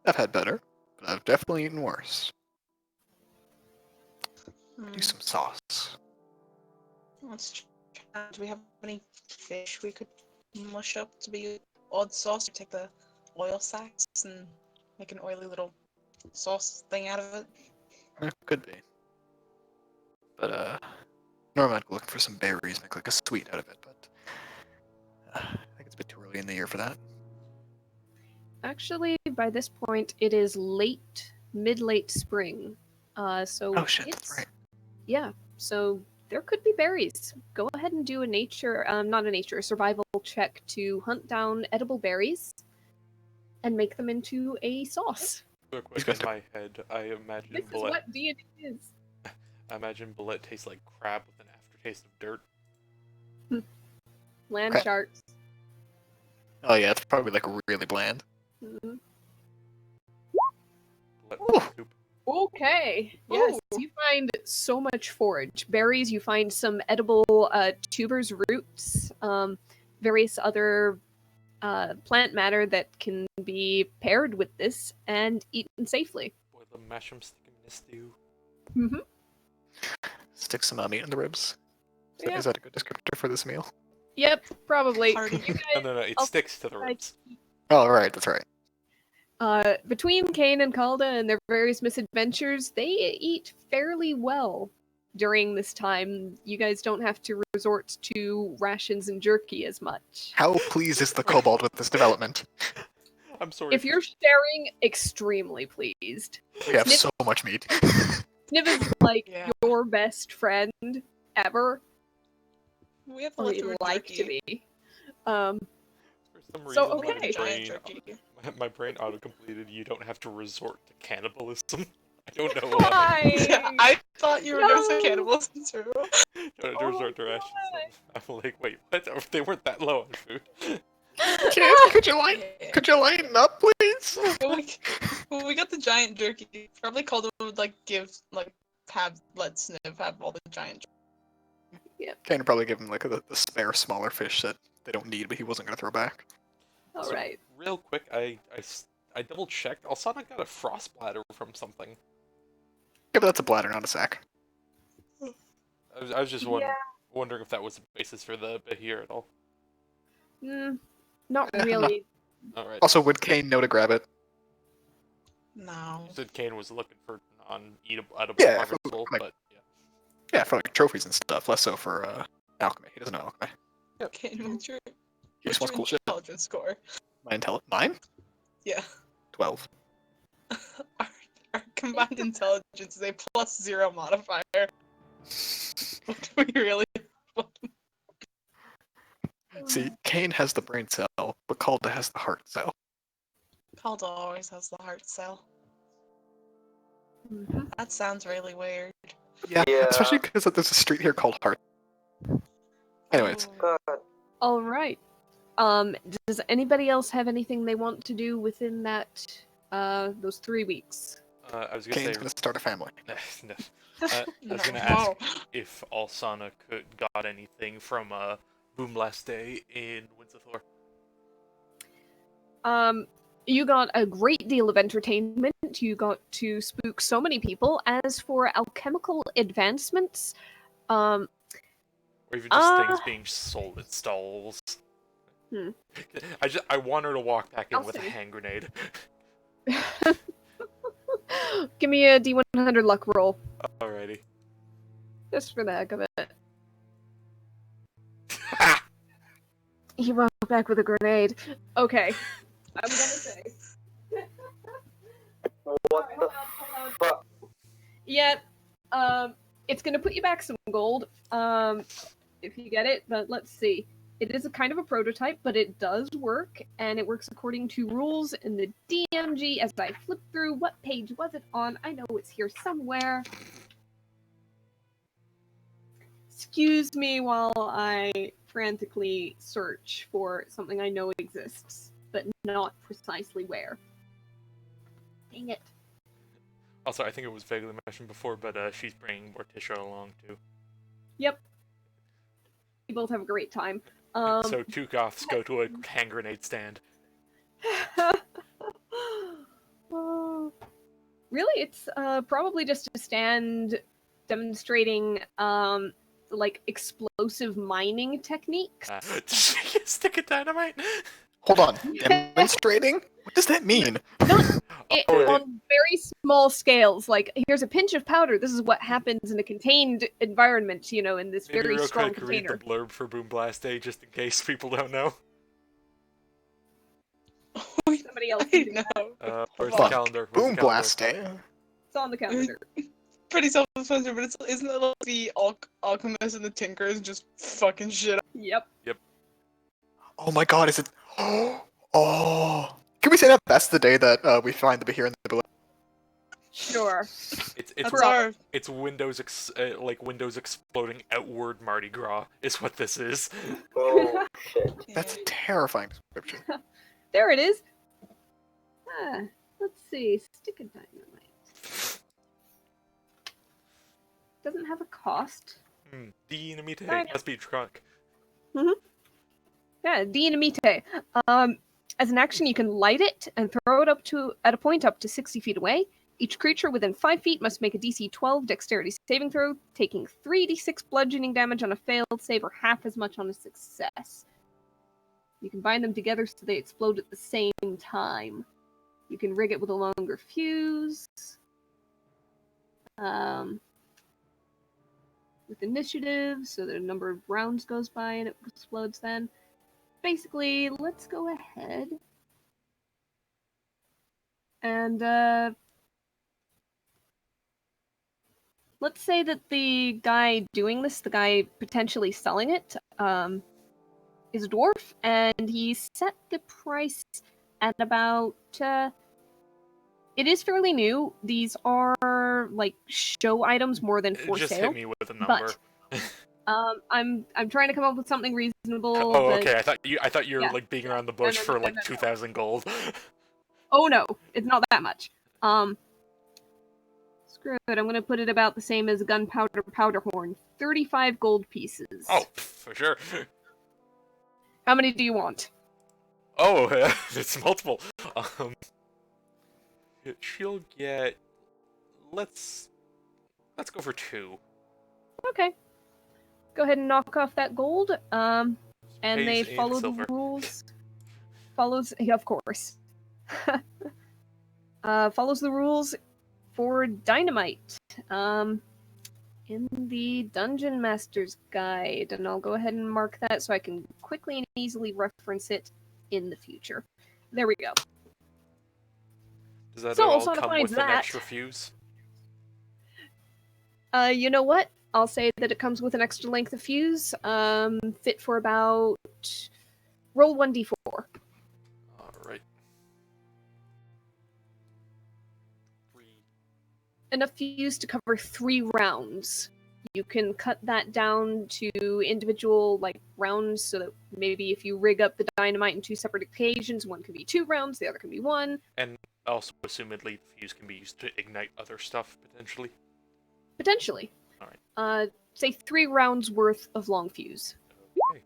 I've had better, but I've definitely eaten worse. Do some sauce. Let's try. Do we have any fish we could mush up to be odd sauce? Take the oil sacks and make an oily little sauce thing out of it? Could be. But, normally I'd go looking for some berries, make like a sweet out of it, but I think it's a bit too early in the year for that. Actually, by this point, it is mid-late spring. So Oh shit, that's right. Yeah, so there could be berries. Go ahead and do a survival check to hunt down edible berries and make them into a sauce. Real quick, in my head, I imagine This is Bullet. what D&D is. I imagine Bullet tastes like crab with an aftertaste of dirt. Land Okay. sharks. Oh yeah, it's probably like really bland. Mhm. Bullet Ooh. soup. Okay. Yes, Ooh. you find so much forage. Berries, you find some edible tubers, roots, various other plant matter that can be paired with this and eaten safely. Boil them, mash them, stick them in a stew. Mm-hmm. Stick some meat in the ribs. Yeah. Is that a good descriptor for this meal? Yep, probably. Hearty. You guys, No, it I'll- sticks to the ribs. Oh right, that's right. between Kane and Calda and their various misadventures, they eat fairly well during this time. You guys don't have to resort to rations and jerky as much. How pleased is the kobold with this development? I'm sorry. If you're sharing, extremely pleased. We have Snip- so much meat. Sniv is like Yeah. your best friend ever, We have the or he'd leftover like jerky. to be. For some reason, So, my okay. Giant brain, jerky. my brain auto-completed. You don't have to resort to cannibalism. I don't know why. Yeah, I thought you were gonna say No. cannibalism too. You don't have to resort to rations. I'm like, wait, what? They weren't that low on food. Kid, could you Yeah. lighten up, please? When we got the giant jerky, probably Calder would let Sniv have all the giant jerky. Kane would probably give him like the spare smaller fish that they don't need, but he wasn't gonna throw back. All So, right. Real quick, I double checked. Alsana got a frost bladder from something. Yeah, but that's a bladder, not a sack. I was just wondering if that was the basis for the Bahir at all. Not Eh, really. Alright. Also, would Kane know to grab it? No. You said Kane was looking for non-eatable Yeah, harvestable, like- but yeah. Yeah, for like trophies and stuff, less so for alchemy. He doesn't know alchemy. Okay, what's your He just wants cool shit. intelligence score? Mine? Yeah. 12. Our combined intelligence is a +0 modifier. We really. See, Kane has the brain cell, but Calda has the heart cell. Calda always has the heart cell. Mhm. That sounds really weird. Yeah, Yeah. especially because there's a street here called Heart. Anyways, Oh. God. All right. Does anybody else have anything they want to do within those 3 weeks? I was gonna Kane's say. gonna start a family. No. I was gonna No. ask if Alsana got anything from Boom Last Day in Winds of Thor. You got a great deal of entertainment. You got to spook so many people. As for alchemical advancements, Or even just things being sold at stalls. Hmm. I want her to walk back in I'll with a see. hand grenade. Give me a D100 luck roll, Alrighty. just for the heck of it. He walked back with a grenade. Okay, I'm gonna say. What the fuck? Yeah, it's gonna put you back some gold, if you get it, but let's see. It is a kind of a prototype, but it does work, and it works according to rules in the DMG. As I flip through, what page was it on? I know it's here somewhere. Excuse me while I frantically search for something I know exists, but not precisely where. Dang it. Also, I think it was vaguely mentioned before, but she's bringing Morticia along too. Yep. We both have a great time. So 2 goths go to a hand grenade stand. Oh. Really, it's probably just a stand demonstrating like explosive mining techniques. Stick a dynamite? Hold on. Demonstrating? What does that mean? On very small scales, like here's a pinch of powder. This is what happens in a contained environment, in this Maybe very real strong quick, read container. the blurb for Boom Blast Day just in case people don't know. Somebody else. I know. Where's the Fuck. calendar? Where's Boom the calendar? blast, eh? It's on the calendar. Pretty self-explanatory, but isn't it like the alchemist and the tinkers just fucking shit up? Yep. Oh my god, is it... Oh! Can we say that that's the day that we find the Bahir in the Blue? Sure. It's Windows like Windows exploding outward Mardi Gras is what this is. Oh shit. That's a terrifying description. There it is. Let's see. Stick a dynamite. Doesn't have a cost. Dynamite Right. must be drunk. Yeah, Dynamite. As an action, you can light it and throw it at a point up to 60 feet away. Each creature within 5 feet must make a DC 12 dexterity saving throw, taking 3d6 bludgeoning damage on a failed save or half as much on a success. You can bind them together so they explode at the same time. You can rig it with a longer fuse. With initiative, so the number of rounds goes by and it explodes then. Basically, let's go ahead and let's say that the guy doing this, the guy potentially selling it, is a dwarf, and he set the price at about it is fairly new. These are like show items more than for Just sale. hit me with a number. But I'm trying to come up with something reasonable. Oh, but... okay. I thought you were Yeah. like beating around the bush No, for no, like no. 2,000 gold. Oh no, it's not that much. Screw it. I'm gonna put it about the same as a gunpowder powder horn. 35 gold pieces. Oh, for sure. How many do you want? Oh, it's multiple. She'll get. Let's go for 2. Okay. Go ahead and knock off that gold. And they Pays in follow the silver. rules. Yeah, of course. Follows the rules for Dynamite. In the Dungeon Master's Guide, and I'll go ahead and mark that so I can quickly and easily reference it in the future. There we go. Does that So all Osana come finds with an that. extra fuse? You know what? I'll say that it comes with an extra length of fuse, fit for about... Roll 1d4. Alright. 3. Enough fuse to cover 3 rounds. You can cut that down to individual rounds, so that maybe if you rig up the dynamite in 2 separate occasions, one can be 2 rounds, the other can be 1. And also, assumedly, the fuse can be used to ignite other stuff, potentially. Potentially. Alright. Say 3 rounds worth of long fuse. Okay.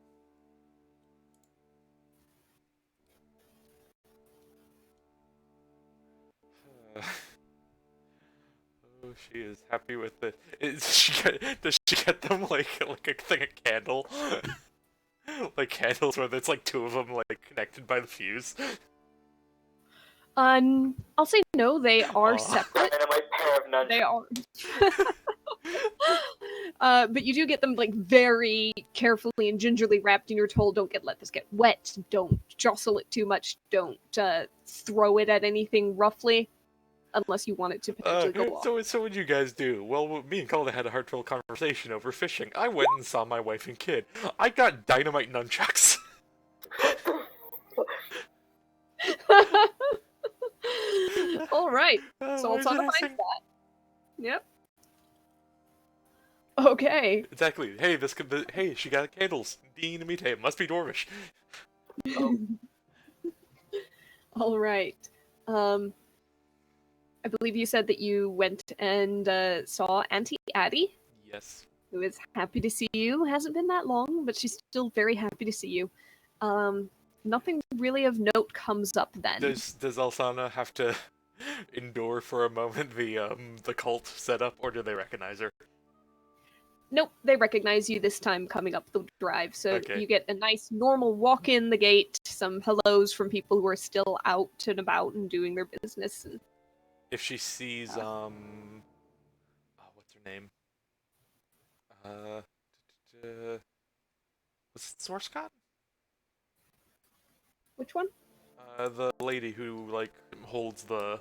she is happy with it. Does she get them like a thing of candle? Like candles where there's like two of them like connected by the fuse. I'll say no. They are Aw. separate. Dynamite pair of nunchucks. They are. But you do get them like very carefully and gingerly wrapped, and you're told don't let this get wet, don't jostle it too much, don't throw it at anything roughly, unless you want it to potentially go off. So what you guys do? Well, me and Calder had a heartfelt conversation over fishing. I went and saw my wife and kid. I got dynamite nunchucks. All right. So Why I'll talk did I about say- that. Yep. Okay. Exactly. Hey, hey, she got candles. Dynamite. It must be Dwarvish. All right. I believe you said that you went and saw Auntie Addie, Yes. who is happy to see you. Hasn't been that long, but she's still very happy to see you. Nothing really of note comes up then. Does Alsana have to endure for a moment the cult setup, or do they recognize her? Nope, they recognize you this time coming up the drive. So Okay. you get a nice normal walk in the gate, some hellos from people who are still out and about and doing their business. And If she sees oh, what's her name? Was it Sorscott? which one? The lady who like holds the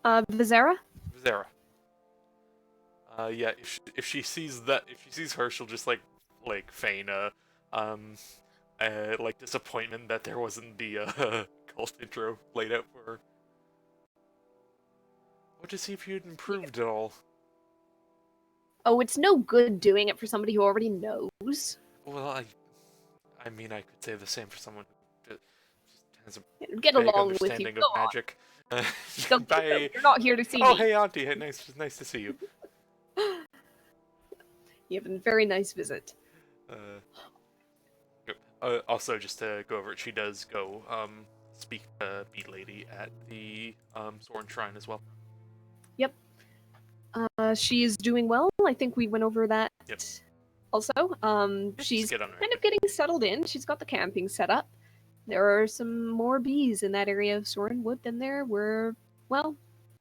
Vizera? Zara. Yeah. If she sees her, she'll just like feign like disappointment that there wasn't the cult intro laid out for her. What to see if you'd improved at all. Oh, it's no good doing it for somebody who already knows. Well, I mean, I could say the same for someone who just has a Get vague along with you. understanding Go of on. magic. Go, Bye. you're not here to see Oh, me. hey, Auntie. Hey, nice to see you. You have a very nice visit. Also, just to go over it, she does go speak to Bee Lady at the Soren Shrine as well. Yep. She is doing well. I think we went over that. Yep. Also, Just she's get on her. kind of getting settled in. She's got the camping set up. There are some more bees in that area of Sorenwood than there were, well,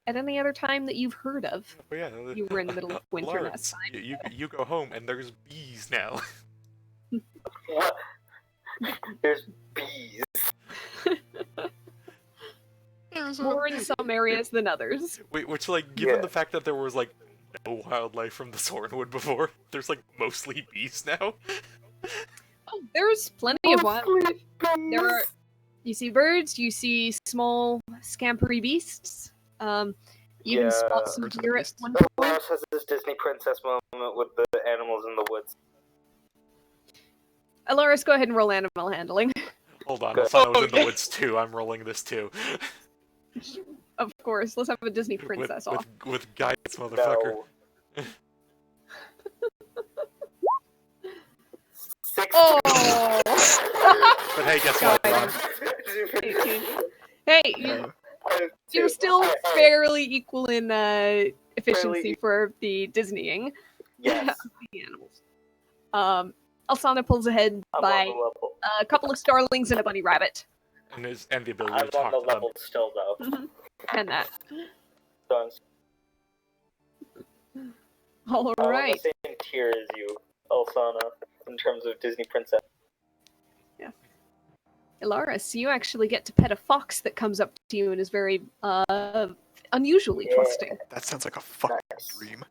at any other time that you've heard of. Oh, yeah. You were in the middle of winter Lawrence, last time. you go home and there's bees now. What? There's bees. More in some areas than others. Wait, which like, given Yeah. the fact that there was like no wildlife from the Sorenwood before, there's like mostly bees now. Oh, there's plenty of wildlife. There are, you see birds, you see small scampery beasts. You can spot some Birds and deer at beasts. one point. Lars has this Disney princess moment with the animals in the woods. Alaris, go ahead and roll animal handling. Hold on, Good. Alsana was in Okay. the woods too. I'm rolling this too. Of course, let's have a Disney princess off. with guidance, motherfucker. No. 16. Oh! But hey, guess what? God. 18. Hey, No. you're still fairly equal in efficiency Fairly- for the Disneying Yes, of the animals. Alsana pulls ahead I'm by on the level. a couple of starlings and a bunny rabbit. And the ability I'm to on talk the to them. level still though. And that. So I'm All I'm on right. the same tier as you, Alsana, in terms of Disney princess. Ilaris, you actually get to pet a fox that comes up to you and is very unusually Yeah. trusting. That sounds like a fucking Nice. dream.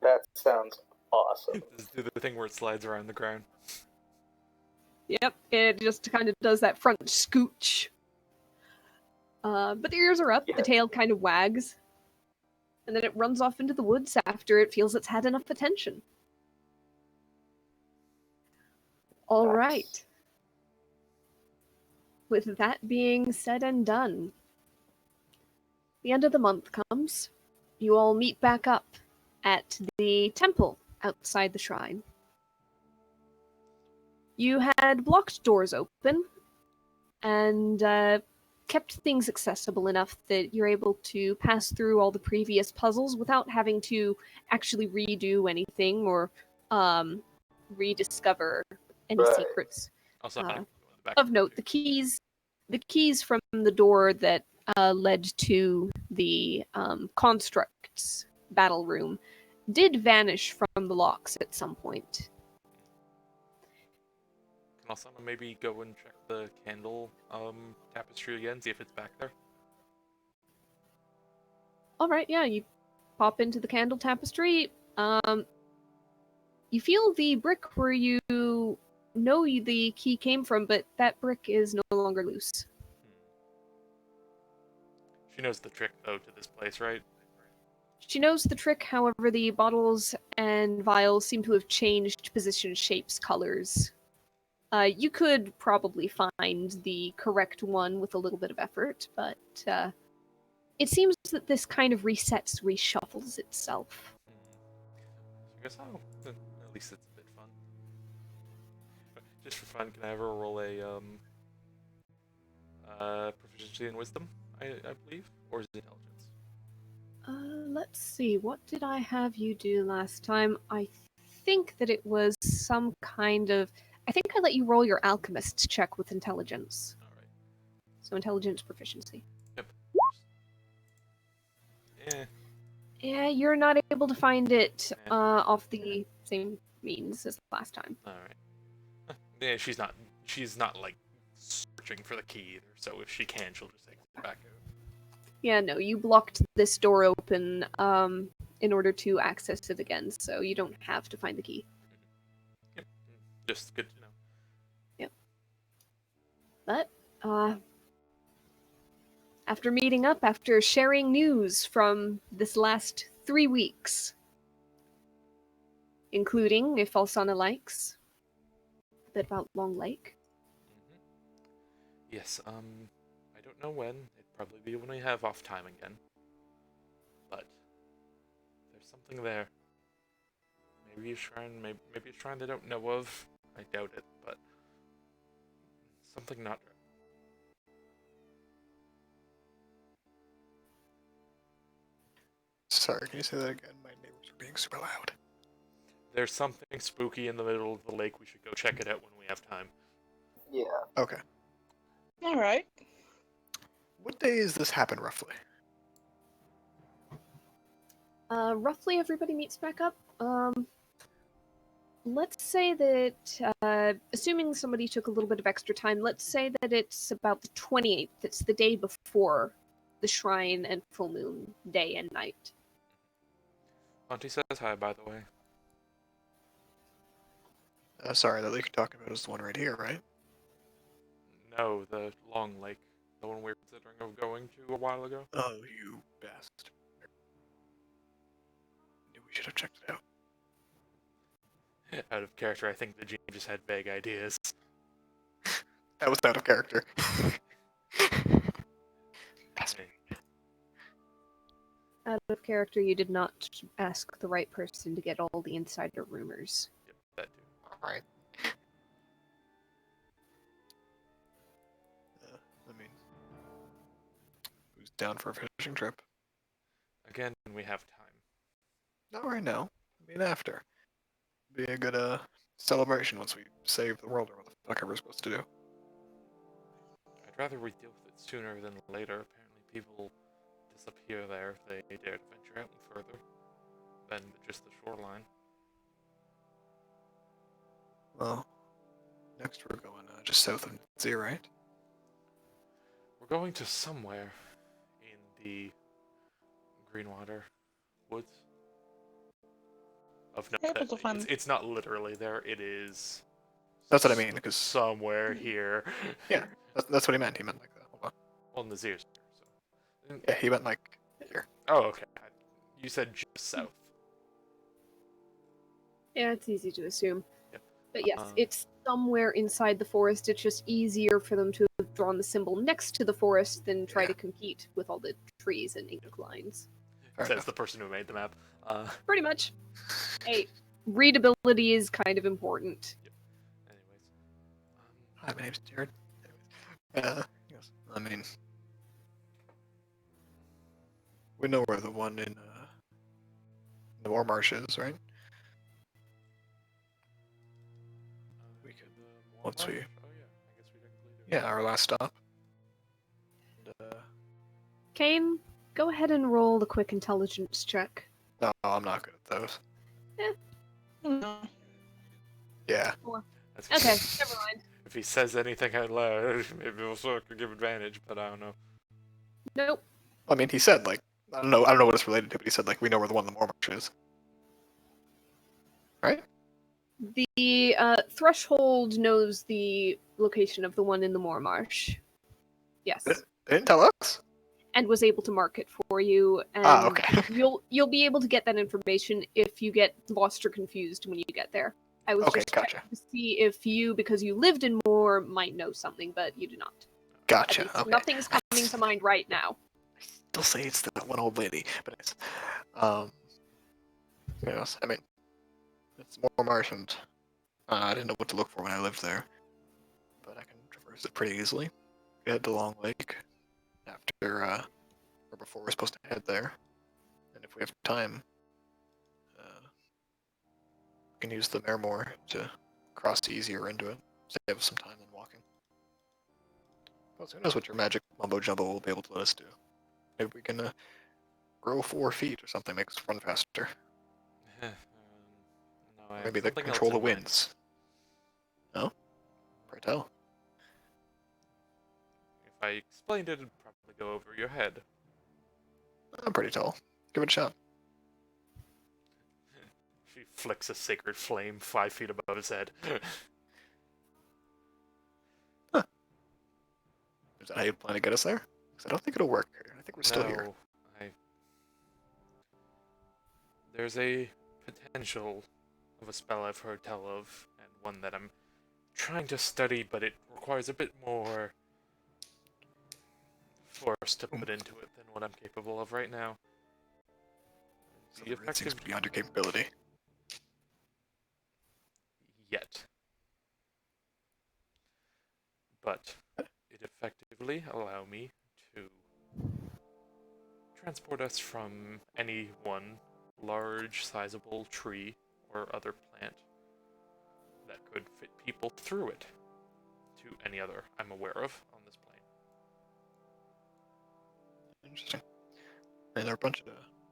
That sounds awesome. Just do the thing where it slides around the ground. Yep, it just kind of does that front scooch. But the ears are up, Yeah. the tail kind of wags, and then it runs off into the woods after it feels it's had enough attention. All Nice. right. With that being said and done, the end of the month comes. You all meet back up at the temple outside the shrine. You had blocked doors open, and kept things accessible enough that you're able to pass through all the previous puzzles without having to actually redo anything or rediscover any Right. secrets. Also, I'm Uh, going back of to note, the keys from the door that led to the constructs battle room did vanish from the locks at some point. Can also maybe go and check the candle tapestry again, see if it's back there. All right, yeah, you pop into the candle tapestry. You feel the brick where you know the key came from, but that brick is no longer loose. She knows the trick, though, to this place, right? She knows the trick, however, the bottles and vials seem to have changed position, shapes, colors. You could probably find the correct one with a little bit of effort, but it seems that this kind of resets, reshuffles itself. She goes, oh, at least it's a bit fun. Just for fun, can I ever roll a proficiency in wisdom, I believe? Or is it intelligence? Let's see, what did I have you do last time? I think that it was some kind of. I think I let you roll your alchemist check with intelligence. Alright. So intelligence proficiency. Yep. Yeah. Yeah, you're not able to find it Eh. off the same means as last time. Alright. Yeah, she's not like searching for the key either, so if she can, she'll just exit back out. Yeah, no, you blocked this door open in order to access it again, so you don't have to find the key. Yep. Just good to know. But after meeting up, after sharing news from this last 3 weeks, including, if Alsana likes, a bit about Long Lake. Yes, I don't know when. It'd probably be when we have off time again. But there's something there. Maybe a shrine, maybe a shrine they don't know of. I doubt it, but something not right. Sorry, can you say that again? My neighbors are being super loud. There's something spooky in the middle of the lake. We should go check it out when we have time. Yeah. Okay. All right. What day does this happen roughly? Roughly everybody meets back up. Let's say that, assuming somebody took a little bit of extra time, let's say that it's about the 28th. It's the day before the shrine and full moon, day and night. Auntie says hi, by the way. Sorry, that lake you're talking about is the one right here, right? No, the Long Lake. The one we were considering of going to a while ago. Oh, you bastard. Knew we should have checked it out. Out of character, I think the GM just had vague ideas. That was out of character. Bastard. Out of character, you did not ask the right person to get all the insider rumors. Yep, that too. Alright. I mean, who's down for a fishing trip? Again, when we have time. Not right now. I mean, after. Be a good celebration once we save the world or what the fuck ever we're supposed to do. I'd rather we deal with it sooner than later. Apparently people disappear there if they dare to venture out further than just the shoreline. Well, next we're going just south of Zee, right? We're going to somewhere in the Greenwater woods. Of no, Able to find- it's not literally there. It is. That's what I mean, because somewhere here. Yeah. That's what he meant. He meant like that. Hold on. Well, Nazir's here, so. Yeah, he meant like here. Oh, okay. You said just south. Yeah, it's easy to assume. Yep. But yes, it's somewhere inside the forest. It's just easier for them to have drawn the symbol next to the forest than try to compete with all the trees and ink lines. Fair Says enough. the person who made the map. Pretty much. Hey, readability is kind of important. Anyways. Hi, my name's Jared. Yes. I mean, We know where the one in the War Marsh is, right? We could once we Oh yeah, I guess we technically do. yeah our last stop. And, Kane, go ahead and roll a quick intelligence check. no, I'm not good at those. No. Yeah. That's Okay, never mind. If he says anything out loud, maybe we'll sort of give advantage, but I don't know. Nope. I mean, he said like I don't know what it's related to, but he said like we know where the one in the War Marsh is. Right? The threshold knows the location of the one in the Moor Marsh. Yes. They didn't tell us. And was able to mark it for you, and Okay. you'll be able to get that information if you get lost or confused when you get there. I was Okay, just gotcha. checking to see if you, because you lived in Moor, might know something, but you do not. At Gotcha. least Okay. nothing's coming to mind right now. They'll say it's that one old lady, but it's yes, I mean, it's more Marsh, and I didn't know what to look for when I lived there, but I can traverse it pretty easily. We head to Long Lake after or before we're supposed to head there, and if we have time, we can use the Mermore to cross easier into it, save us some time than walking. But who knows what your magic mumbo jumbo will be able to let us do? Maybe we can grow 4 feet or something, make us run faster. No, I have Maybe they something control else the in mind. winds. No? Pray tell. If I explained it, it'd probably go over your head. I'm pretty tall. Give it a shot. She flicks a sacred flame 5 feet above his head. Is that how you plan to get us there? Because I don't think it'll work. I think we're still here. No, there's a potential of a spell I've heard tell of, and one that I'm trying to study, but it requires a bit more force to put into it than what I'm capable of right now. Some of it seems beyond your capability. Yet. But it effectively allow me to transport us from any one large, sizable tree or other plant that could fit people through it to any other I'm aware of on this plane. Interesting. And there are a bunch of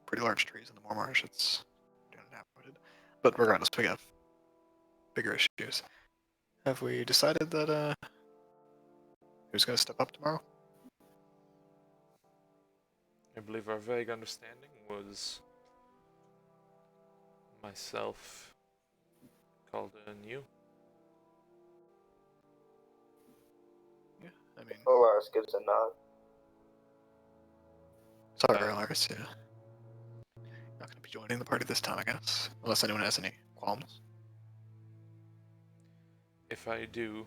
pretty large trees in the Moor Marsh. It's uninhabited. But regardless, we have bigger issues. Have we decided that who's going to step up tomorrow? I believe our vague understanding was myself, Calder, and you. Yeah, I mean, Lars gives a nod. sorry, Lars. Yeah, not going to be joining the party this time, I guess, unless anyone has any qualms. If I do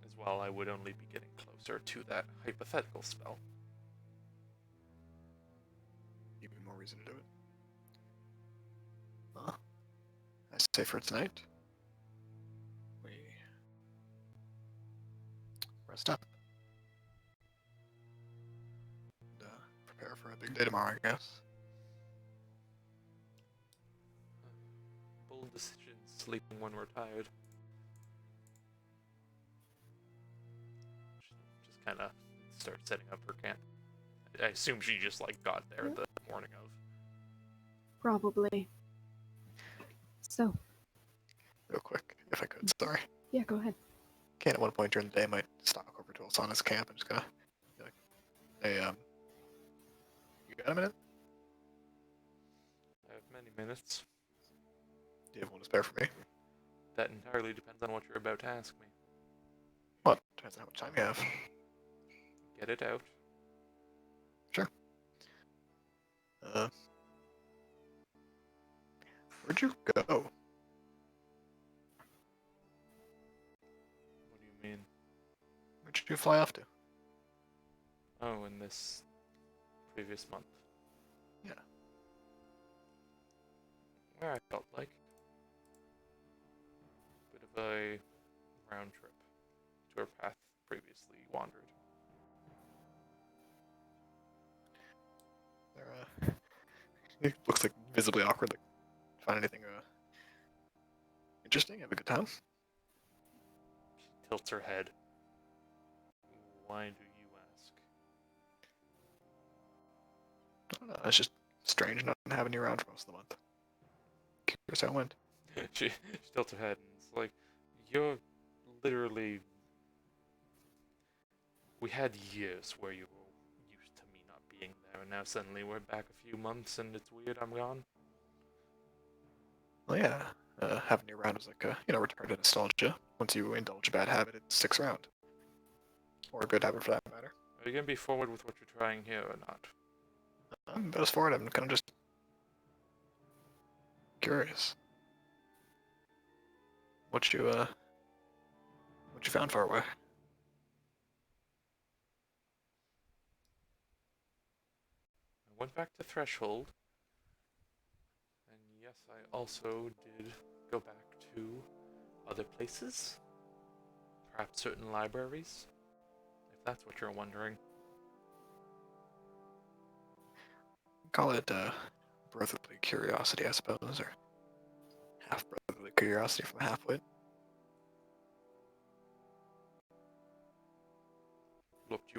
as well, I would only be getting closer to that hypothetical spell. Give me more reason to do it. Well, I say for tonight, we rest up. And, prepare for a big day tomorrow, I guess. Bold decision, sleeping when we're tired. Just kind of start setting up her camp. I assume she just like got there the morning of. Probably. So, Real quick, if I could, sorry. yeah, go ahead. Kane at one point during the day might stalk over to Alsana's camp and just gonna be like, hey, you got a minute? I have many minutes. Do you have one to spare for me? That entirely depends on what you're about to ask me. What? Depends on how much time you have. Get it out. Sure. Where'd you go? What do you mean? Where'd you fly off to? Oh, in this previous month. Yeah. Where I felt like. Bit of a round trip to our path previously wandered. There, He looks like visibly awkward. Like, find anything interesting? Have a good time? She tilts her head. Why do you ask? I don't know. It's just strange not having you around for most of the month. Curious how it went. she tilts her head and it's like, you're literally. We had years where you were used to me not being there, and now suddenly we're back a few months and it's weird I'm gone. Well, yeah. Having you around is like a return to nostalgia. Once you indulge a bad habit, it sticks around. Or a good habit for that matter. Are you gonna be forward with what you're trying here or not? I'm about as forward. I'm kind of just curious. What you found far away? I went back to Threshold, and yes, I also did go back to other places. Perhaps certain libraries, if that's what you're wondering. Call it brotherly curiosity, I suppose, or half brotherly curiosity from a half-wit. Look, do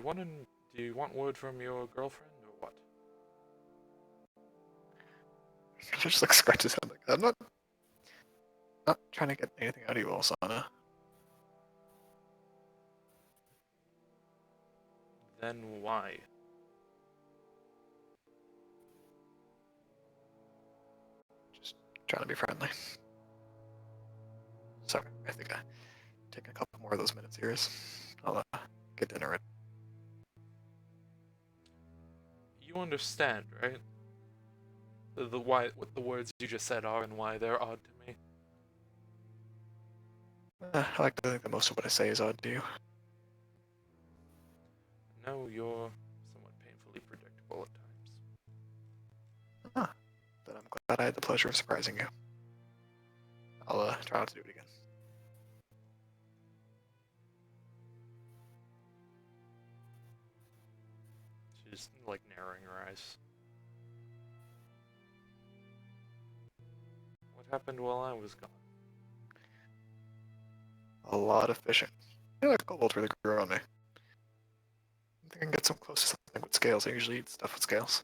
you want word from your girlfriend or what? Just like scratches his head like, I'm not trying to get anything out of you all, Sana. Then why? Just trying to be friendly. Sorry, I think I taking a couple more of those minutes here. I'll get dinner ready. You understand, right? The why, what the words you just said are and why they're odd to me. I like to think that most of what I say is odd to you. No, you're somewhat painfully predictable at times. But I'm glad I had the pleasure of surprising you. I'll try not to do it again. She's like narrowing her eyes. What happened while I was gone? A lot of fishing. Yeah, kobolds really grew on me. I think I can get some close to something with scales. I usually eat stuff with scales.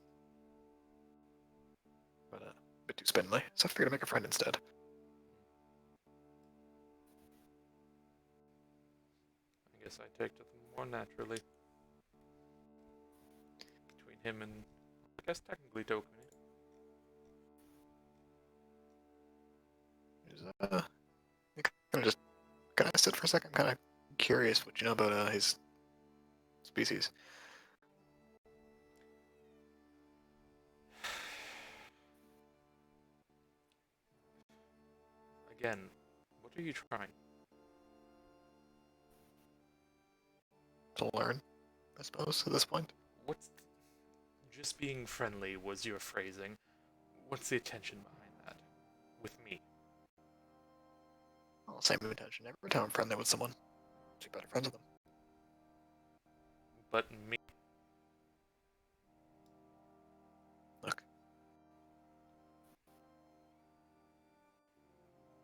But a bit too spindly, so I figured I'd make a friend instead. I guess I take to them more naturally. Between him and, I guess technically Tokenie. You kind of just kind of sit for a second. I'm kind of curious what you know about his species. Again, what are you trying? To learn, I suppose, at this point. What's just being friendly was your phrasing. What's the intention behind that? With me? Well, same intention. Every time I'm friendly with someone, to be better friends with them. But me. Look,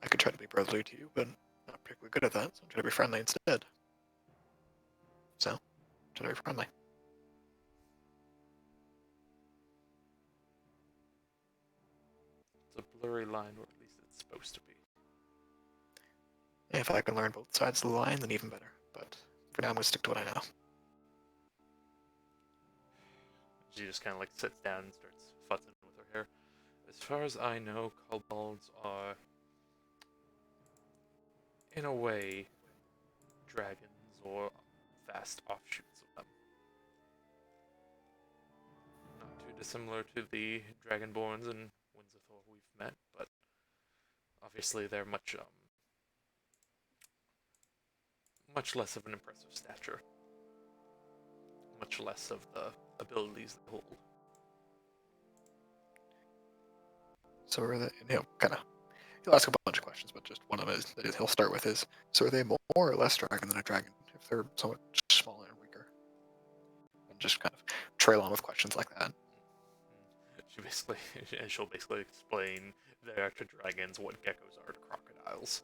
I could try to be brotherly to you, but I'm not particularly good at that, so I'm trying to be friendly instead. So, try to be friendly. It's a blurry line, or at least it's supposed to be. If I can learn both sides of the line, then even better. But for now, I'm going to stick to what I know. She just kind of like sits down and starts futzing with her hair. As far as I know, kobolds are, in a way, dragons or vast offshoots of them. Not too dissimilar to the Dragonborns and Winds of Thor we've met, but obviously they're much less of an impressive stature. Much less of the abilities they hold. So are they, he'll ask a bunch of questions, but just one of them is that he'll start with is, so are they more or less dragon than a dragon, if they're so much smaller and weaker? And just kind of trail on with questions like that. she'll basically explain they are to dragons what geckos are to crocodiles.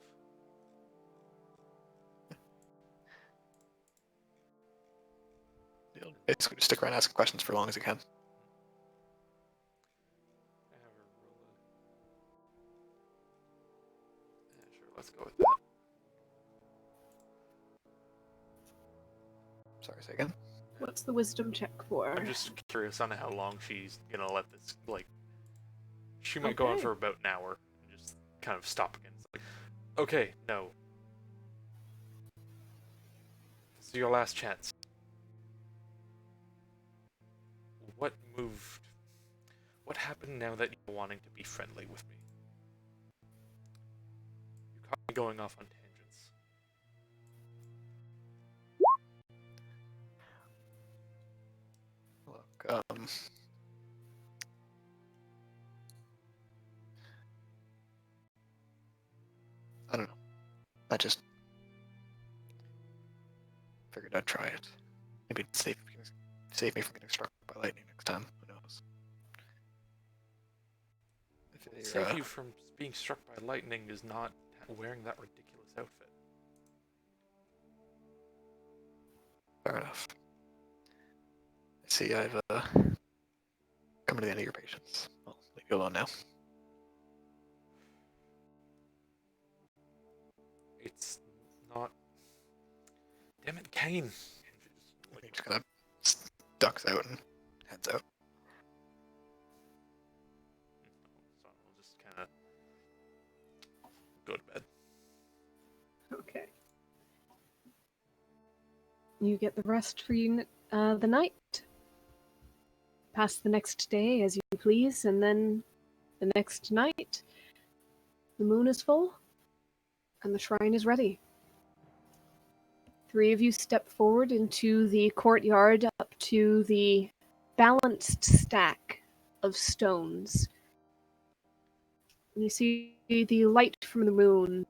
You'll basically just stick around asking questions for as long as you can. Yeah, sure, let's go with that. Sorry, say again? What's the wisdom check for? I'm just curious on how long she's gonna let this, like, she might go on Okay. for about an hour and just kind of stop again. It's like, okay, no. This is your last chance. What moved? What happened now that you're wanting to be friendly with me? You caught me going off on tangents. Look, I don't know. I just figured I'd try it. Maybe it'd save me from getting struck by lightning next time. Who knows? If Save you from being struck by lightning is not wearing that ridiculous outfit. Fair enough. I see I've come to the end of your patience. I'll leave you alone now. It's not. Damn it, Kane! He just kind of ducks out and heads out. So I'll just kind of go to bed. Okay. You get the rest for the night. Pass the next day as you please, and then the next night, the moon is full, and the shrine is ready. 3 of you step forward into the courtyard up to the balanced stack of stones. You see the light from the moon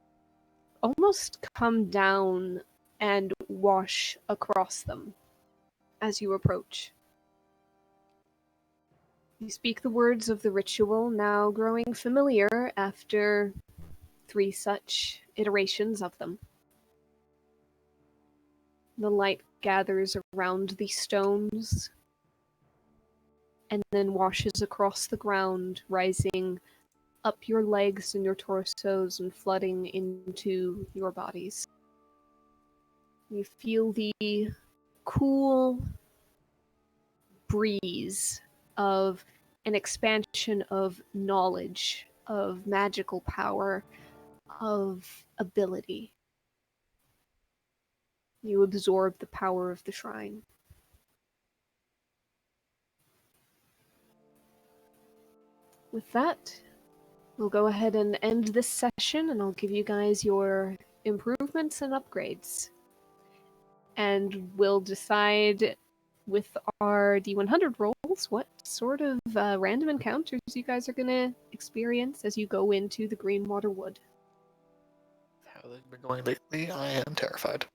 almost come down and wash across them as you approach. You speak the words of the ritual, now growing familiar after 3 such iterations of them. The light gathers around the stones and then washes across the ground, rising up your legs and your torsos and flooding into your bodies. You feel the cool breeze of an expansion of knowledge, of magical power, of ability. You absorb the power of the shrine. With that, we'll go ahead and end this session, and I'll give you guys your improvements and upgrades. And we'll decide with our D100 rolls what sort of random encounters you guys are going to experience as you go into the Greenwater Wood. How they've been going lately, I am terrified.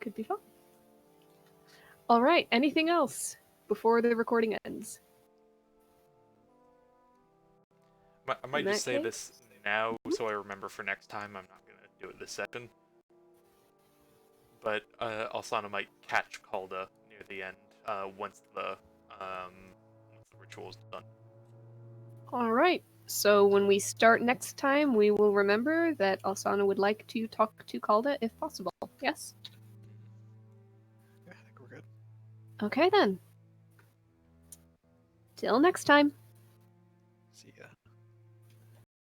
Could be fun. Alright, anything else before the recording ends? I might In just that say case- this now so I remember for next time. I'm not going to do it this session. But Alsana might catch Calda near the end once the ritual is done. Alright, so when we start next time, we will remember that Alsana would like to talk to Calda if possible. Yes? Yeah, I think we're good. Okay then. Till next time. See ya.